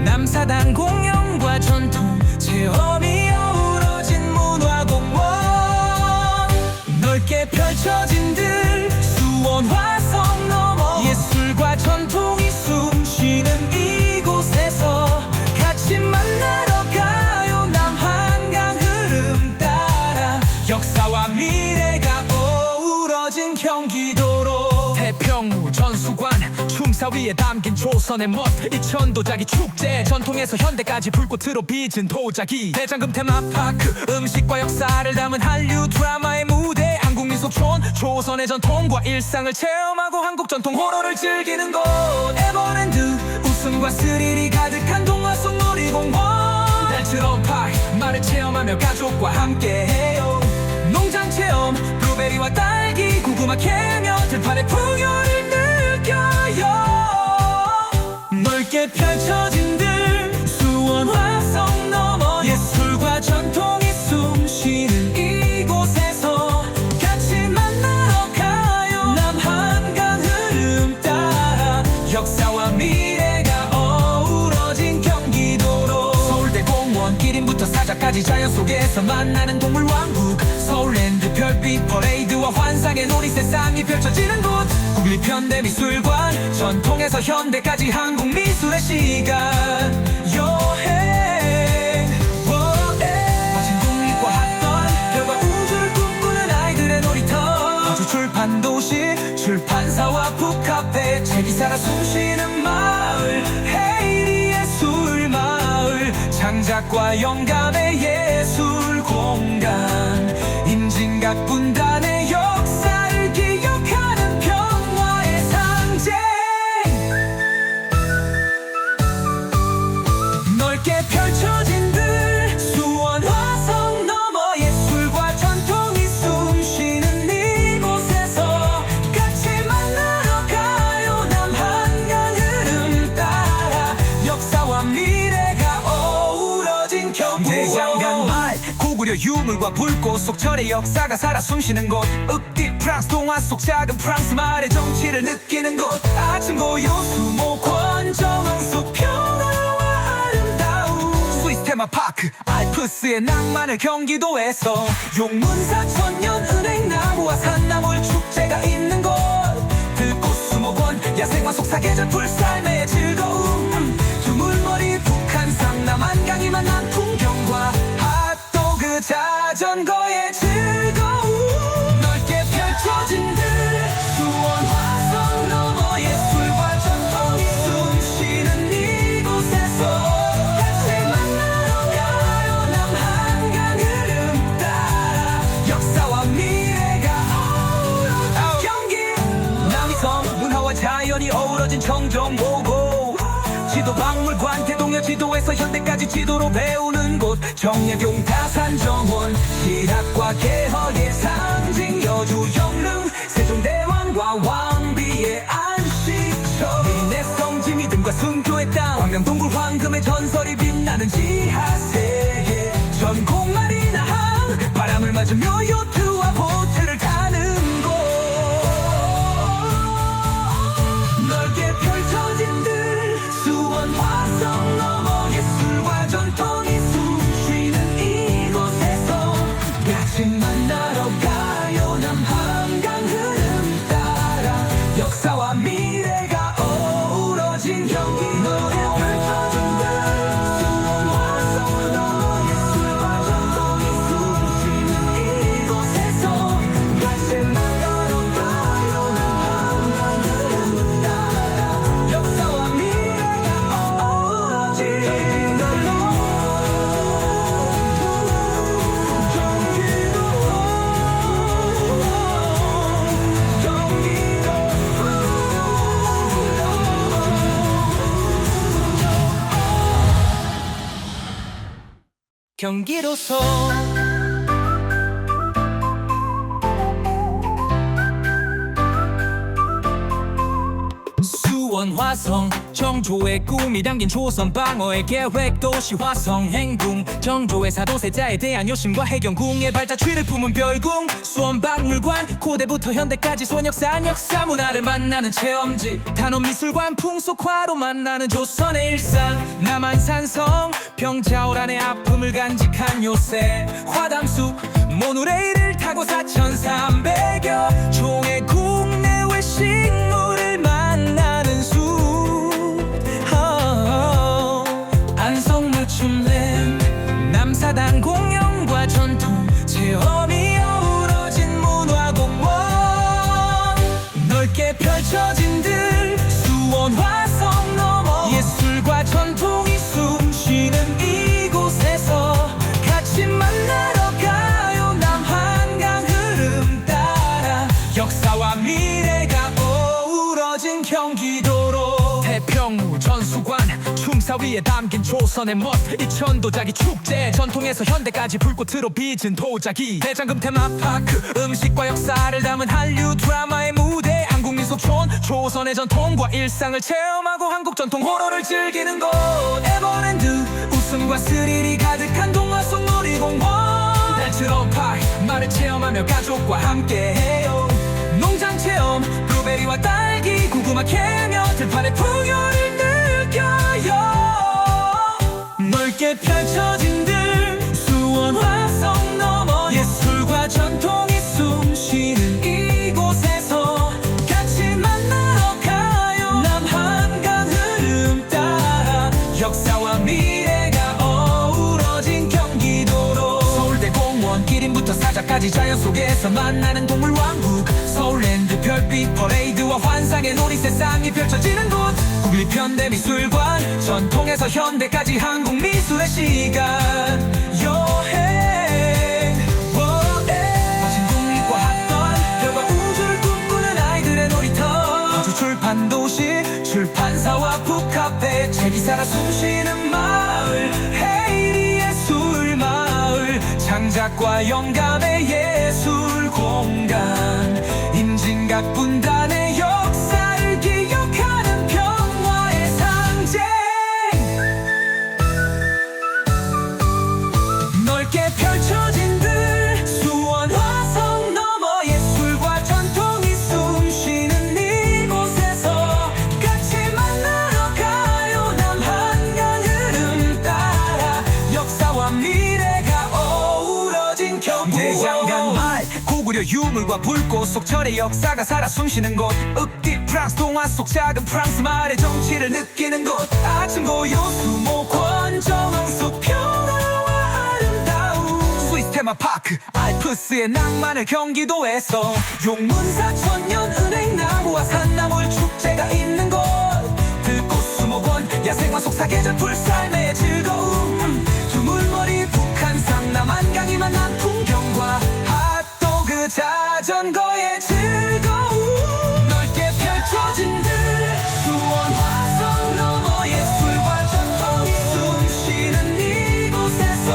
남사당 공연과 전통 체험이 어우러진 문화공원 넓게 펼쳐진 들 수원 화성 넘어 예술과 전통이 숨쉬는 이곳에서 같이 만나러 가요 남한강 흐름 따라 역사와 미래가 어우러진 경기도로 태평무 전수관 춤사 위에 담긴 조선의 멋 이천도자기 축제 전통에서 현대까지 불꽃으로 빚은 도자기 대장금 테마파크 음식과 역사를 담은 한류 드라마의 무대 한국민속촌 조선의 전통과 일상을 체험하고 한국 전통 호러를 즐기는 곳 에버랜드 웃음과 스릴이 가득한 동화 속 놀이공원 날처럼 파이 말을 체험하며 가족과 함께해요 농장 체험 블루베리와 딸기 고구마 캐며 들판의 풍요를 느껴요 넓게 펼쳐진 들 수원 화성 넘어 예술과 전통이 숨쉬는 이곳에서 같이 만나러 가요 남한강 흐름 따라 역사와 미래가 어우러진 경기도로 서울대공원 1인부터 사자까지 자연 속에서 만나는 동물왕국 서울랜드 별빛 퍼레이드와 환상의 놀이 세상이 펼쳐지는 곳 국립현대미술관 전통에서 현대까지 한국 미술의 시간 여행 거친 국립과 학던 별과 우주를 꿈꾸는 아이들의 놀이터 아주 출판 도시 출판사와 북카페 책이 살아 숨쉬는 마을 헤이리 예술마을 창작과 영감의 예술 공간 임진각 분단의 역사를 기억하는 평화의 상징 넓게 펼쳐진 들 수원 화성 넘어 예술과 전통이 숨쉬는 이곳에서 같이 만나러 가요 남한강 흐름 따라 역사와 미래가 어우러진 경기도 대장간 말 고구려 유물과 불꽃 속 절의 역사가 살아 숨쉬는 곳 읍디 프랑스 동화 속 작은 프랑스 말의 정치를 느끼는 곳 아침 고요 수목원 정원 속 평화와 아름다움 스위스 테마파크 알프스의 낭만을 경기도에서 용문사 천년 은행나무와 산나물 축제가 있는 곳 들꽃 수목원 야생화 속 사계절 풀살매의 즐거움 두물머리 북한산 남한강이 만난 풍경과 핫도그 자전거의 즐거움 넓게 펼쳐진 들 수원 화성 넘어 예술과 전통이 숨쉬는 이곳에서 같이 만나러 가요 남한강 흐름 따라 역사와 미래가 어우러진 경기 남이섬 문화와 자연이 어우러진 청정오고 지도박물관 대동여 지도에서 현대까지 지도로 배우는 곳 정예경 다산정원 실학과 개허의 상징 여주 영릉 세종대왕과 왕비의 안식처 민해성 지미등과 순교의 땅 광명 동굴 황금의 전설이 빛나는 지하세계 전국 마리나항 바람을 맞으며 요트와 보트를 타는 곳 넓게 펼쳐진 들 수원 화성 넘어 예술과 전통이 숨쉬는 이곳에서 같이 만나러 가요 남한강 흐름 따라 역사와 미래가 어우러진 경기 넓게 펼쳐진 들 수원 화성 경기도서 수원 화성 정조의 꿈이 담긴 조선 방어의 계획 도시 화성 행궁 정조의 사도세자에 대한 요심과 해경궁의 발자취를 품은 별궁 수원 박물관 고대부터 현대까지 수원 역사 문화를 만나는 체험지 단원미술관 풍속화로 만나는 조선의 일상 남한산성 평자호란의 아픔을 간직한 요새 화담숲 모노레일을 타고 4,300여 종의 국내외 식물을 만나는 숲 안성맞춤랜드 남사당 공연과 전통 체험이 어우러진 문화공원 넓게 펼쳐진 들 수원 화성 넘어 예술과 전통이 숨쉬는 이곳에서 같이 만나러 가요 남한강 흐름 따라 역사와 미래가 어우러진 경기도로 태평로 전수관 춤사위에 담긴 조선의 멋 이천도자기 축제 전통에서 현대까지 불꽃으로 빚은 도자기 대장금 테마파크 음식과 역사를 담은 한류 드라마의 무대 한국민속촌 조선의 전통과 일상을 체험하고 한국 전통 호러를 즐기는 곳 에버랜드 웃음과 스릴이 가득한 동화 속 놀이공원 날처럼 파이 말을 체험하며 가족과 함께해요 농장 체험 블루베리와 딸기 고구마 캐며 들판의 풍요를 느껴요 넓게 펼쳐진 들 수원 화성 넘어 예술과 전통이 숨쉬는 이곳에서 같이 만나러 가요 남한강 흐름 따라 역사와 미래가 어우러진 경기도로 서울대공원 기린부터 사자까지 자연 속에서 만나는 동물왕국 서울랜드 별빛 퍼레이드와 환상의 놀이 세상이 펼쳐지는 곳 국립현대미술관 전통에서 현대까지 한국미술의 시간 여행 거친 국립과 학던 별과 우주를 꿈꾸는 아이들의 놀이터 파주 출판도시 출판사와 북카페 책이 살아 숨쉬는 마을 헤이리 예술마을 창작과 영감의 예술 공간 임진각 분단의 역사를 기억하는 평화의 상징 넓게 펼쳐진 들 수원 화성 넘어 예술과 전통이 숨쉬는 이곳에서 같이 만나러 가요 남한강 흐름 따라 역사와 미래가 어우러진 경기도 대장간 말 고구려 유물과 불꽃 속 절의 역사가 살아 숨쉬는 곳 읍디 프랑스 동화 속 작은 프랑스 말의 정치를 느끼는 곳 아침 고요 수목원 정원 속 평화와 아름다움 스위스 테마파크 알프스의 낭만을 경기도에서 용문사 천년 은행나무와 산나물 축제가 있는 곳 들꽃 수목원 야생화 속 사계절 풀살매의 즐거움 두물머리 북한산 남한강이 만난 풍경과 핫도그 자전거의 즐거움 넓게 펼쳐진 들 수원 화성 넘어 예술과 전통이 숨쉬는 이곳에서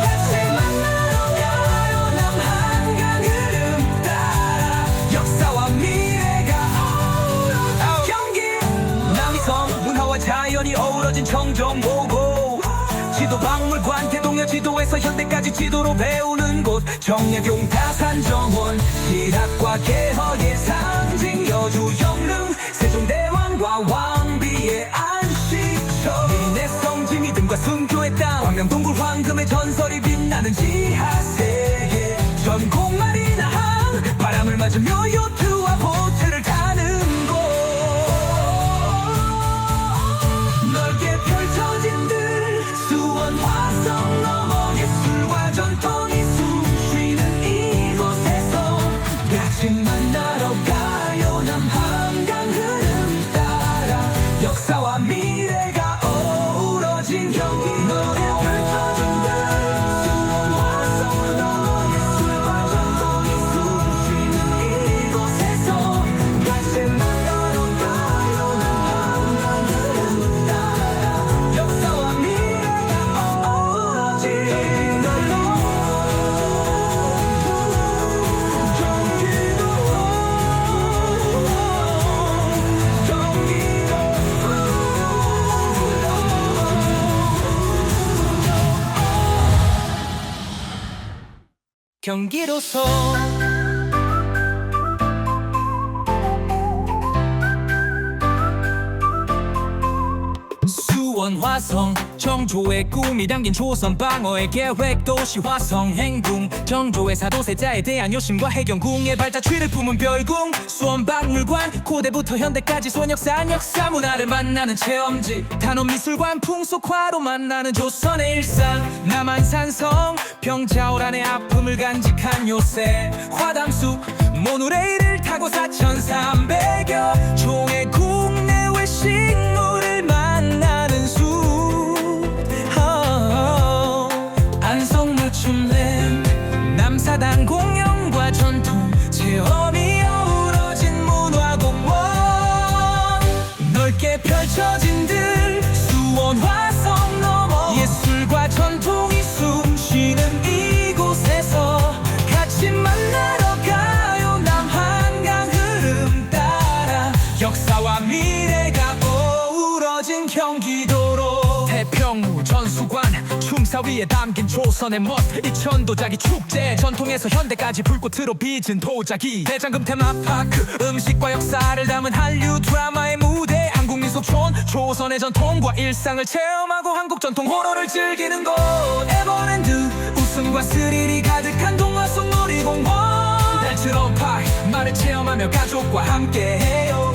같이 만나러 가요 남한강 흐름 따라 역사와 미래가 어우러진 경기 남이섬 문화와 자연이 어우러진 청정보고 지도박물관 대동여 지도에서 현대까지 지도로 배우는 곳 정약용 다산정원 실학과 개허의 상징 여주 영릉 세종대왕과 왕비의 안식처 민의 성지 믿음과 순교의 땅 광명동굴 황금의 전설이 빛나는 지하세계 전국 마리나항 바람을 맞으며 요트와 보트를 타는 곳 넓게 펼쳐진 들 수원 화성 넘어 예술과 전통이 숨쉬는 이곳에서 같이 만나러 가요 남한강 흐름 따라 역사와 미래가 어우러진 경기도 펼쳐진 들 수원 화성 넘어 예술과 전통이 숨쉬는 이곳에서 경기도서 수원 화성 정조의 꿈이 담긴 조선 방어의 계획 도시 화성 행궁 정조의 사도세자에 대한 요심과 해경궁의 발자취를 품은 별궁 수원 박물관 고대부터 현대까지 수원 역사 역사 문화를 만나는 체험지 단원미술관 풍속화로 만나는 조선의 일상 남한산성 병자호란의 아픔을 간직한 요새 화담숲 모노레일을 타고 4,300여 종의 국내외 식물을 만나는 숲 안성맞춤렘 남사당 공연과 전통 체험이 어우러진 문화공원 넓게 펼쳐진 들 수원 화성 넘어 예술과 전통이 숨쉬는 이곳에서 같이 만나러 가요 남한강 흐름 따라 역사와 미래가 어우러진 경기도로 태평무 전수관 춤사 위에 담긴 조선의 멋 이천도자기 축제 전통에서 현대까지 불꽃으로 빚은 도자기 대장금 테마파크 음식과 역사를 담은 한류 드라마의 무대 한국민속촌 조선의 전통과 일상을 체험하고 한국 전통 호러를 즐기는 곳 에버랜드 웃음과 스릴이 가득한 동화 속 놀이공원 달처럼 파이 말을 체험하며 가족과 함께해요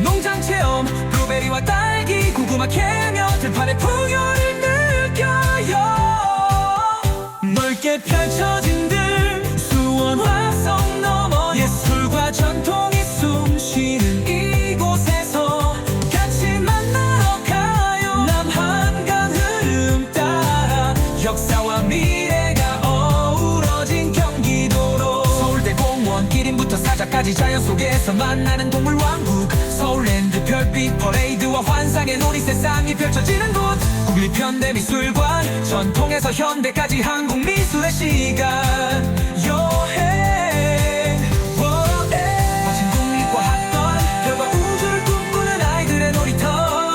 농장 체험 블루베리와 딸기 고구마 캐며 들판의 풍요를 느껴요 넓게 펼쳐진 들 수원 화성 넘어 예술과 전통이 숨쉬는 이곳에서 같이 만나러 가요 남한강 흐름 따라 역사와 미래가 어우러진 경기도로 서울대공원 기린부터 사자까지 자연 속에서 만나는 동물왕국 서울랜드 별빛 퍼레이드와 환상의 놀이 세상이 펼쳐지는 곳 국립현대미술관 전통에서 현대까지 한국 미술의 시간 여행 멋진 국립과학관 별과 우주를 꿈꾸는 아이들의 놀이터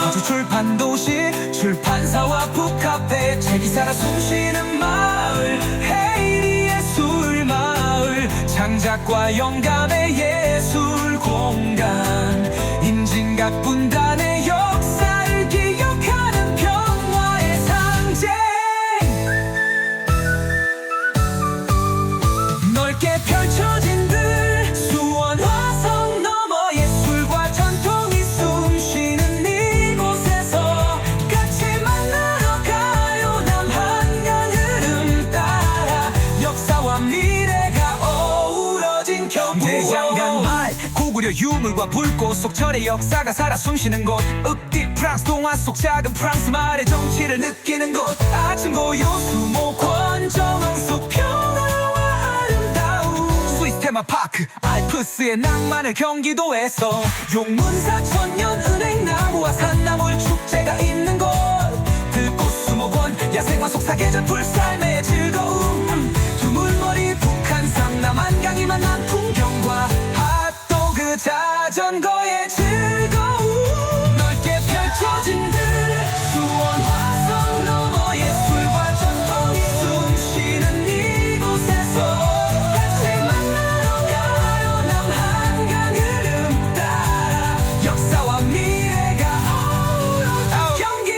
아주 출판 도시 출판사와 북카페 책이 살아 숨쉬는 마을 헤이리 예술마을 창작과 영감의 예술 공간 임진각 분단의 역사를 기억하는 평화의 상징 넓게 펼쳐진 들 수원 화성 넘어 예술과 전통이 숨쉬는 이곳에서 같이 만나러 가요 남한강 흐름 따라 역사와 미래가 어우러진 경기도 대장간마을 고구려 유물과 불꽃 속 절의 역사가 살아 숨쉬는 곳 읍디 프랑스 동화 속 작은 프랑스 마을의 정치를 느끼는 곳 아침 고요 수목원 정원 속 평화와 아름다움 스위스 테마파크 알프스의 낭만을 경기도에서 용문사 천년 은행나무와 산나물 축제가 있는 곳 들꽃 수목원 야생화 속 사계절 풀살매의 즐거움 두물머리 북한산 남한강이 만난 풍경과 핫도그 자전거의 즐거움 넓게 펼쳐진 들 수원 화성 넘어 예술과 전통이 숨쉬는 이곳에서 같이 만나러 가요 남한강 흐름 따라 역사와 미래가 어우러진 경기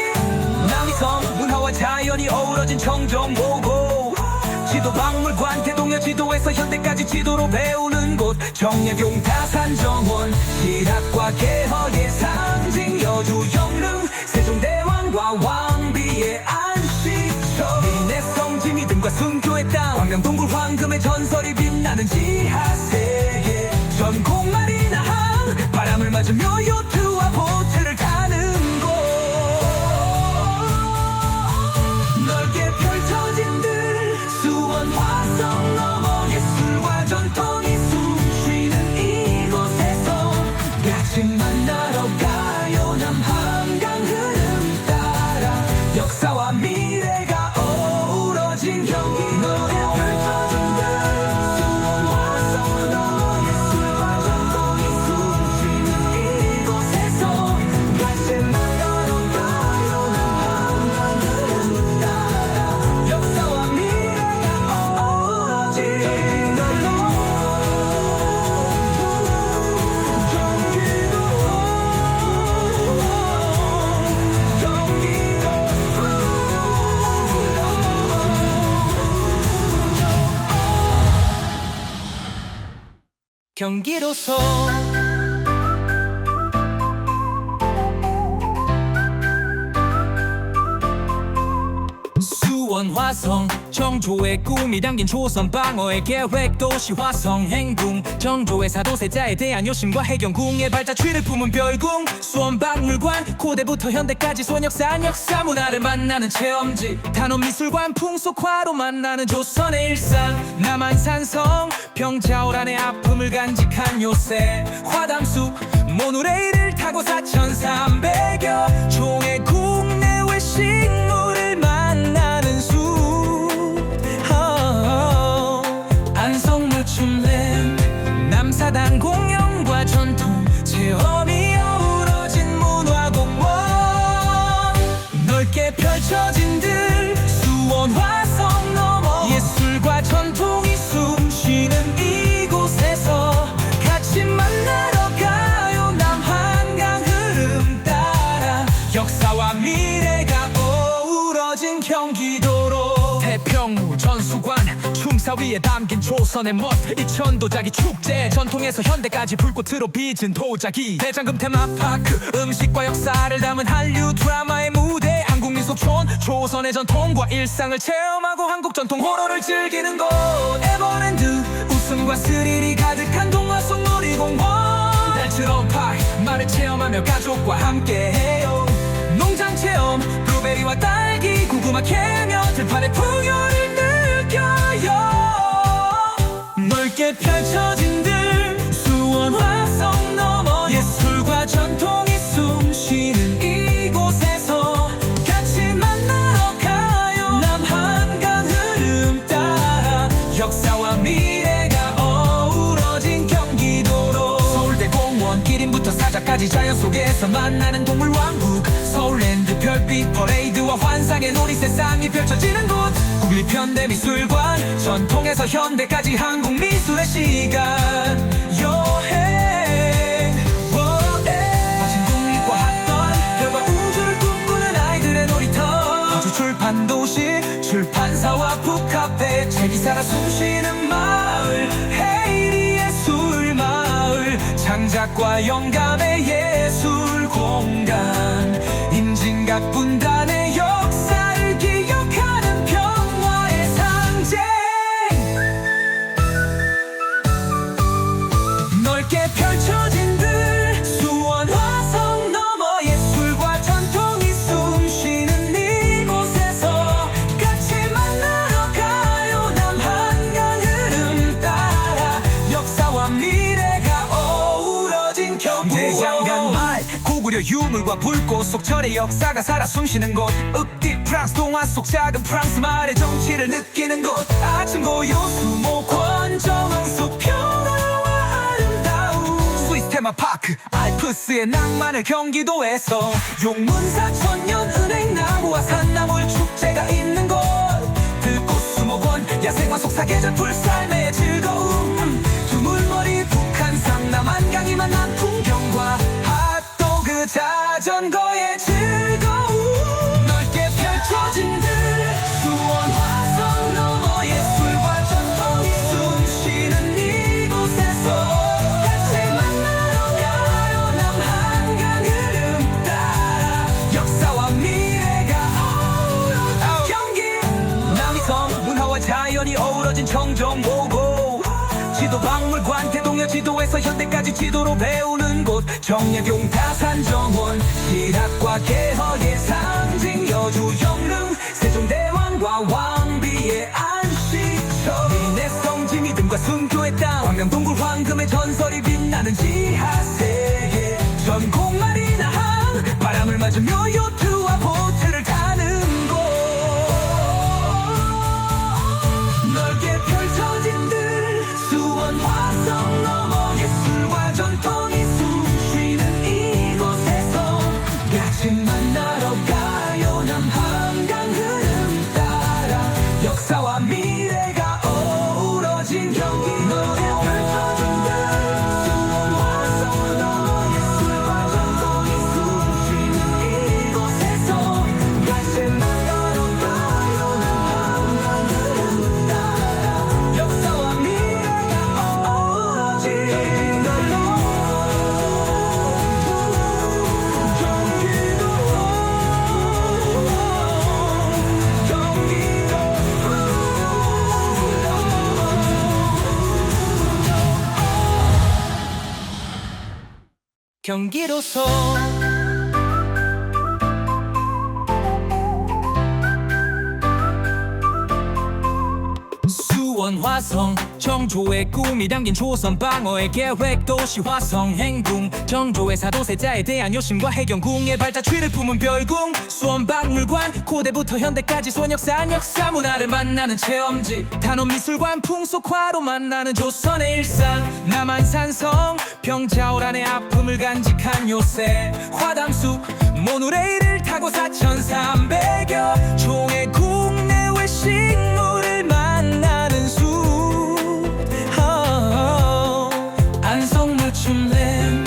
남이섬 문화와 자연이 어우러진 청정보고 지도박물관 대동여 지도에서 현대까지 지도로 배우는 곳 정약용 다산정원 실학과 개허의 상징 여주 영릉 세종대왕과 왕비의 안식처 민의 성지 믿음과 순교의 땅 광명동굴 황금의 전설이 빛나는 지하세계 전공 마리나항 바람을 맞으며 요트와 보트를 타는 곳 넓게 펼쳐진 들 수원 화성 넘어 예술과 전통이 숨쉬는 이곳에서 같이 만나러 가요 남한강 흐름 따라 역사와 미래가 어우러진 경기도에 펼쳐진 들 수원 화성 넘어 예술과 전통이 숨쉬는 이곳 경기도서 수원 화성 정조의 꿈이 담긴 조선 방어의 계획 도시 화성 행궁 정조의 사도세자에 대한 요심과 해경궁의 발자취를 품은 별궁 수원 박물관 고대부터 현대까지 수원 역사 문화를 만나는 체험지 단원미술관 풍속화로 만나는 조선의 일상 남한산성 병자호란의 아픔을 간직한 요새 화담숲 모노레일을 타고 4,300여 종의 국내외 식물을 만나는 숲 안성맞춤랜 남사당 공연과 전통 체험이 어우러진 문화공원 넓게 펼쳐진 들 수원 화성 넘어 예술과 전통이 숨쉬는 이곳에서 같이 만나러 가요 남한강 흐름 따라 역사와 미래가 어우러진 경기도로 태평우 전수관 춤사 위에 담긴 조선의 멋 이천도자기 축제 전통에서 현대까지 불꽃으로 빚은 도자기 대장금 테마파크 음식과 역사를 담은 한류 드라마의 무대 한국민속촌 조선의 전통과 일상을 체험하고 한국 전통 호러를 즐기는 곳 에버랜드 웃음과 스릴이 가득한 동화 속 놀이공원 달처럼 파이 말을 체험하며 가족과 함께해요 농장 체험 블루베리와 딸기 고구마 캐며 들판의 풍요를 느껴요 넓게 펼쳐진 들 수원 화성 넘어 예술과 전통이 숨쉬는 이곳에서 같이 만나러 가요 남한강 흐름 따라 역사와 미래가 어우러진 경기도로 서울대공원 기린부터 사자까지 자연 속에서 만나는 동물왕국 서울랜드 별빛 퍼레이드와 환상의 놀이 세상이 펼쳐지는 곳 국립 현대미술관 전통에서 현대까지 한국 미술의 시간 여행 멋진 국립과학관 별과 우주를 꿈꾸는 아이들의 놀이터 우주 출판 도시 출판사와 북카페 책이 살아 숨쉬는 마을 헤이리 예술마을 창작과 영감의 예술 공간 임진각 분단의 역사를 기억하는 평화의 상징 넓게 펼쳐진 들 수원 화성 넘어 예술과 전통이 숨쉬는 이곳에서 같이 만나러 가요 남한강 흐름 따라 역사와 미래가 어우러진 경기도 대양강마을 고구려 유물과 불꽃 속 절의 역사가 살아 숨쉬는 곳 읍디 프랑스 동화 속 작은 프랑스 마을의 정치를 느끼는 곳 아침 고요 수목원 정원 속 평화와 아름다움 스위스 테마파크 알프스의 낭만을 경기도에서 용문사 천년 은행나무와 산나물 축제가 있는 곳 들꽃 수목원 야생화 속 사계절 풀살매의 즐거움 두물머리 북한산 남한강이 만난 풍경과 핫도그 자전거의 즐거움 넓게 펼쳐진 들 수원 화성 넘어 예술과 전통이 숨쉬는 이곳에서 같이 만나러 가요 남한강 흐름 따라 역사와 미래가 어우러진 경기 남이섬 문화와 자연이 어우러진 청정오고 지도박물관 대동여 지도에서 현대까지 지도로 배우는 곳 정약용 다산정원 실학과 개허의 상징 여주 영릉 세종대왕과 왕비의 안식처 민해성지 믿음과 순교의 땅 광명동굴 황금의 전설이 빛나는 지하세계 전곡 마리나 항 바람을 맞으며 요트와 보트를 타는 곳 넓게 펼쳐진 들 수원 화성 넘어 예술과 전통이 숨쉬는 이곳에서 같이 만나러 가요 남한강 흐름 따라 역사와 미래가 어우러진 경기 넓게 펼쳐진 들 수원 화성 경기도서 수원 화성 정조의 꿈이 담긴 조선 방어의 계획 도시 화성 행궁 정조의 사도세자에 대한 요심과 해경궁의 발자취를 품은 별궁 수원 박물관 고대부터 현대까지 수원 역사 문화를 만나는 체험지 단원미술관 풍속화로 만나는 조선의 일상 남한산성 병자호란의 아픔을 간직한 요새 화담숲 모노레일을 타고 4,300여 종의 국내외 식물을 만나는 숲 안성맞춤랜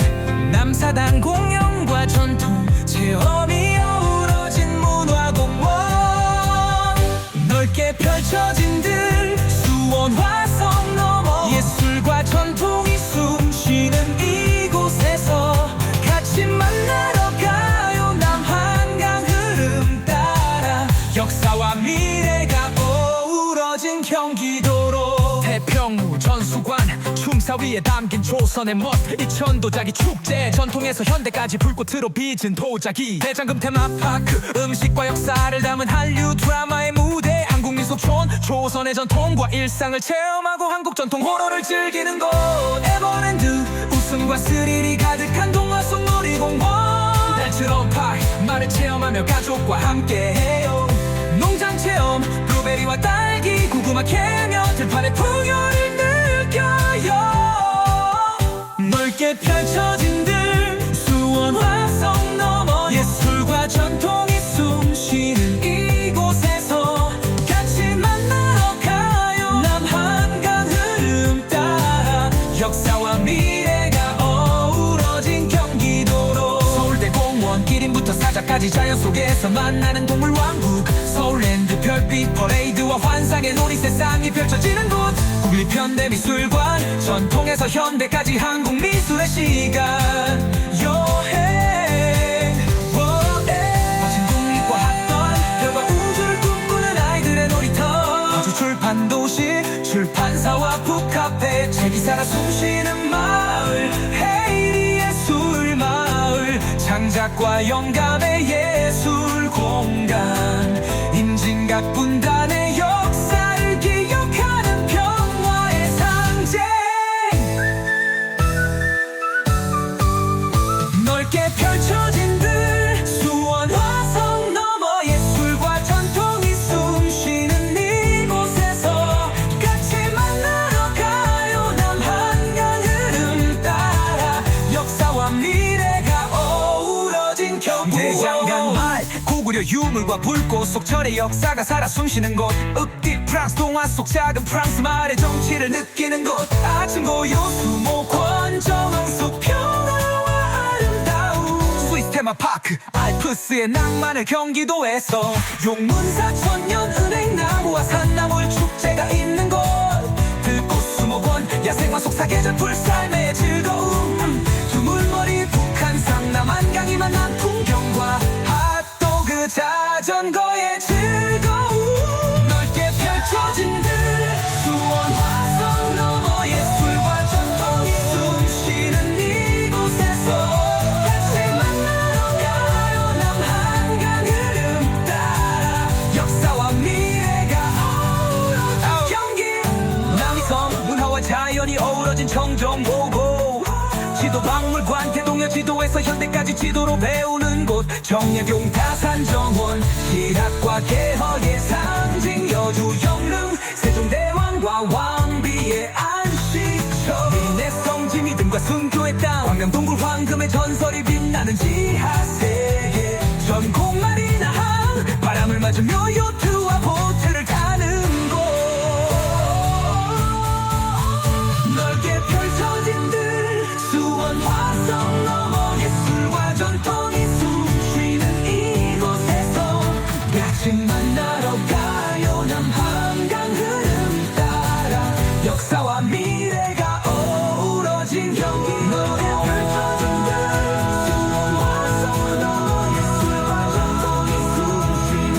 남사당 공연과 전통 체험이 어우러진 문화공원 넓게 펼쳐진 들 수원 화성 넘어 예술과 전통이 숨쉬는 이곳에서 같이 만나러 가요 남한강 흐름 따라 역사와 미래가 어우러진 경기도로 태평무 전수관 춤사 위에 담긴 조선의 멋 이천도자기 축제 전통에서 현대까지 불꽃으로 빚은 도자기 대장금 테마파크 음식과 역사를 담은 한류 드라마의 무대 한국민속촌 조선의 전통과 일상을 체험하고 한국 전통 호러를 즐기는 곳 에버랜드 웃음과 스릴이 가득한 동화 속 놀이공원 날처럼 파이 말을 체험하며 가족과 함께해요 농장 체험 블루베리와 딸기 고구마 캐며 들판의 풍요를 느껴요 넓게 펼쳐진 들 수원 화성 넘어 예술과 전통이 숨쉬는 이곳에서 같이 만나러 가요 남한강 흐름 따라 역사와 미래가 어우러진 경기도로 서울대공원 기린부터 사자까지 자연 속에서 만나는 동물왕국 서울랜드 별빛 퍼레이드와 환상의 놀이 세상이 펼쳐지는 곳 국립현대미술관 전통에서 현대까지 한국 미술의 시간 여행 멋진 국립과학관 별과 우주를 꿈꾸는 아이들의 놀이터 호주 출판도시 출판사와 북카페 책이 살아 숨쉬는 마을 헤이리 예술마을 창작과 영감의 예술 공간 임진각 분단의 역사를 기억하는 평화의 상징 넓게 펼쳐진 들 수원 화성 넘어 예술과 전통이 숨쉬는 이곳에서 같이 만나러 가요 남한강 흐름 따라 역사와 미래가 어우러진 경기도 대장간 말 고구려 유물과 불꽃 속 절의 역사가 살아 숨쉬는 곳 읍디 프랑스 동화 속 작은 프랑스 말의 정치를 느끼는 곳 아침 고요 수목원 정원 속 평화와 아름다움 스위스 테마파크 알프스의 낭만을 경기도에서 용문사 천년 은행나무와 산나물 축제가 있는 곳 들꽃 수목원 야생화 속 사계절 풀살매의 즐거움 두물머리 북한산 남한강이 만난 풍경과 핫도그 자전거의 즐거움 넓게 펼쳐진 들 수원 화성 넘어 예술과 전통이 숨쉬는 이곳에서 같이 만나러 가요 남한강 흐름 따라 역사와 미래가 어우러진 경기 남이섬 문화와 자연이 어우러진 청정호고 지도박물관 대동여 지도에서 현대까지 지도로 배우는 곳 정예경 다산정원 실학과 개허의 상징 여주 영릉 세종대왕과 왕비의 안식처 민해성지 믿음과 순교의 땅 광명 동굴 황금의 전설이 빛나는 지하세계 전국 마리나항 바람을 맞으며 요트와 보트를 타는 곳 넓게 펼쳐진 들 수원 화성 넘어 예술과 전통이 숨쉬는 이곳에서 같이 만나러 가요 남한강 흐름 따라 역사와 미래가 어우러진 경기 넓게 펼쳐진 들 수원 화성 넘어 예술과 전통이 숨쉬는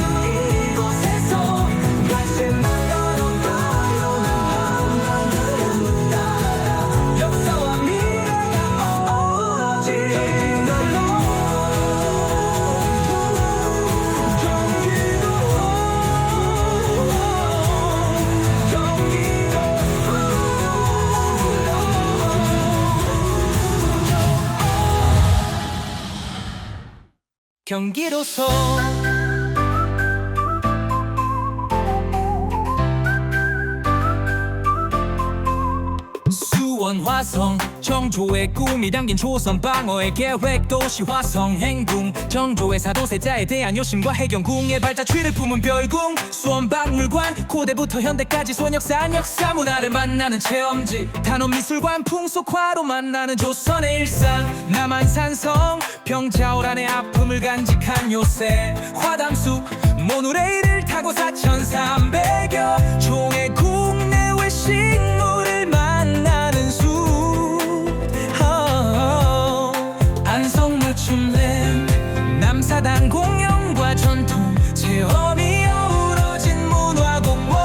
이곳에서 같이 만나러 가요 남한강 흐름 따라 역사와 미래가 어우러진 경기도서 수원 화성 정조의 꿈이 담긴 조선 방어의 계획 도시 화성 행궁 정조의 사도세자에 대한 요심과 해경궁의 발자취를 품은 별궁 수원 박물관 고대부터 현대까지 수원 역사 문화를 만나는 체험지 단원미술관 풍속화로 만나는 조선의 일상 남한산성 평자호란의 아픔을 간직한 요새 화담숲 모노레일을 타고 4,300여 종의 국내외 식물을 만나는 숲 안성맞춤렘 남사당 공연과 전통 체험이 어우러진 문화공원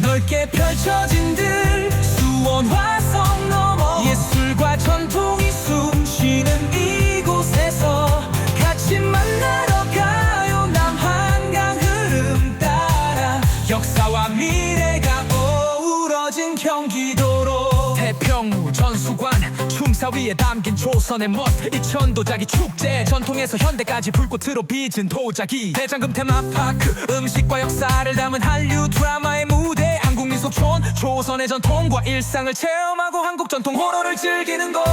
넓게 펼쳐진 들 수원 화성 넘어 예술과 전통이 숨쉬는 이곳에서 같이 만나러 가요 남한강 흐름 따라 역사와 미래가 어우러진 경기도로 태평로 전수관 춤사위에 담긴 조선의 멋 이천도자기 축제 전통에서 현대까지 불꽃으로 빚은 도자기 대장금 테마파크 음식과 역사를 담은 한류 드라마의 무대 한국민속촌 조선의 전통과 일상을 체험하고 한국 전통 호러를 즐기는 곳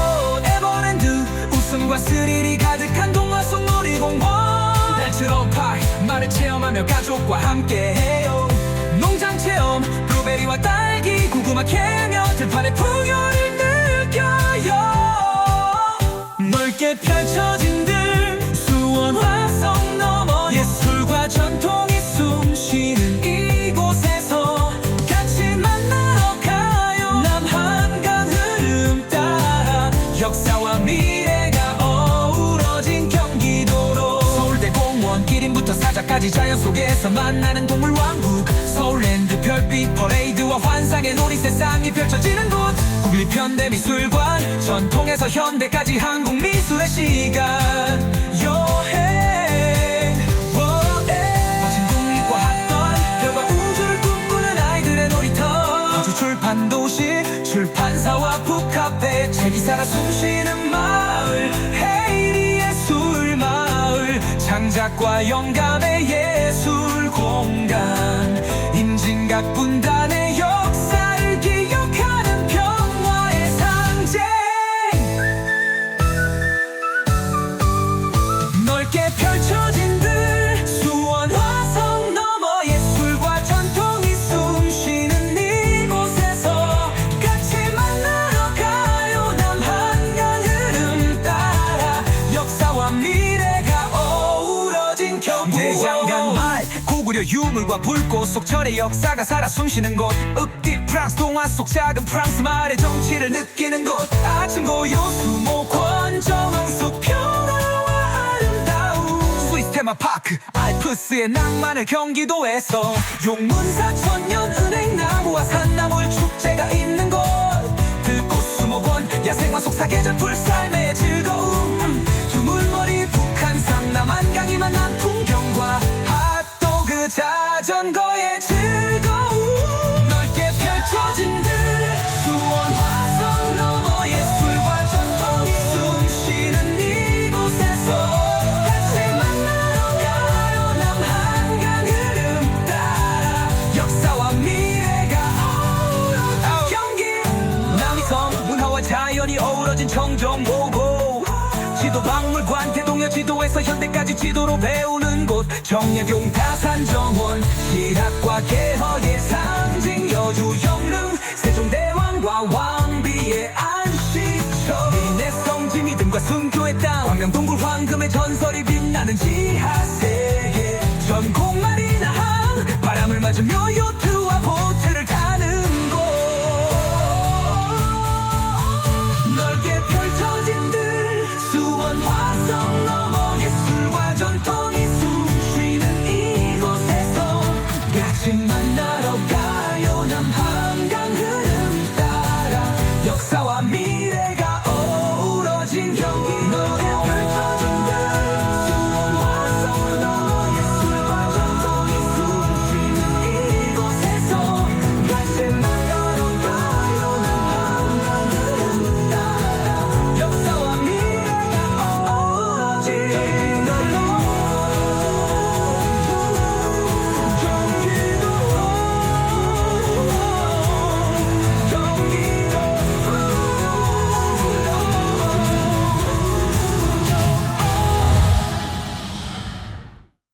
에버랜드 웃음과 스릴이 가득한 동화 속 놀이공원 낼츠런파이 말을 체험하며 가족과 함께해요 농장 체험 블루베리와 딸기 고구마 캐며 들판의 풍요를 느껴요 넓게 펼쳐진 들 수원 화성 넘어 예술과 전통이 숨쉬는 이곳에서 같이 만나러 가요 남한강 흐름 따라 역사와 미래가 어우러진 경기도로 서울대공원 기린부터 사자까지 자연 속에서 만나는 동물왕국 서울랜드 별빛 퍼레이드와 환상의 놀이 세상이 펼쳐지는 곳 국립현대미술관 전통에서 현대까지 한국미술의 시간 여행 멋진 국립과 학던 별과 우주를 꿈꾸는 아이들의 놀이터 거주 출판 도시 출판사와 북카페 책이 살아 숨쉬는 마을 헤이리 예술마을 창작과 영감의 예술 공간 임진각 분단의 역사를 기억하는 평화의 상징 넓게 펼쳐진 들 수원 화성 넘어 예술과 전통이 숨쉬는 이곳에서 같이 만나러 가요 남한강 흐름 따라 역사와 미래가 어우러진 경기도 대장간 말 고구려 유물과 불꽃 속 절의 역사가 살아 숨쉬는 곳 읍디 프랑스 동화 속 작은 프랑스 말의 정치를 느끼는 곳 아침 고요 수목원 정원 속 평화와 아름다움 스위스 테마파크 알프스의 낭만을 경기도에서 용문사 천년 은행나무와 산나물 축제가 있는 곳 들꽃 수목원 야생화 속 사계절 풀살매의 즐거움 두물머리 북한산 남한강이 만난 풍경과 핫도그 자전거의 즐거움 넓게 펼쳐진 들 수원 화성 넘어 예술과 전통이 숨쉬는 이곳에서 같이 만나러 가요 남한강 흐름 따라 역사와 미래가 어우러진 경기 남이섬 문화와 자연이 어우러진 청정보고 지도박물관 대동여 지도에서 현대까지 지도로 배우는 곳 정약용 다산정원 실학과 개허의 상징 여주 영릉 세종대왕과 왕비의 안식처 민해성 지미등과 순교의 땅 광명동굴 황금의 전설이 빛나는 지하세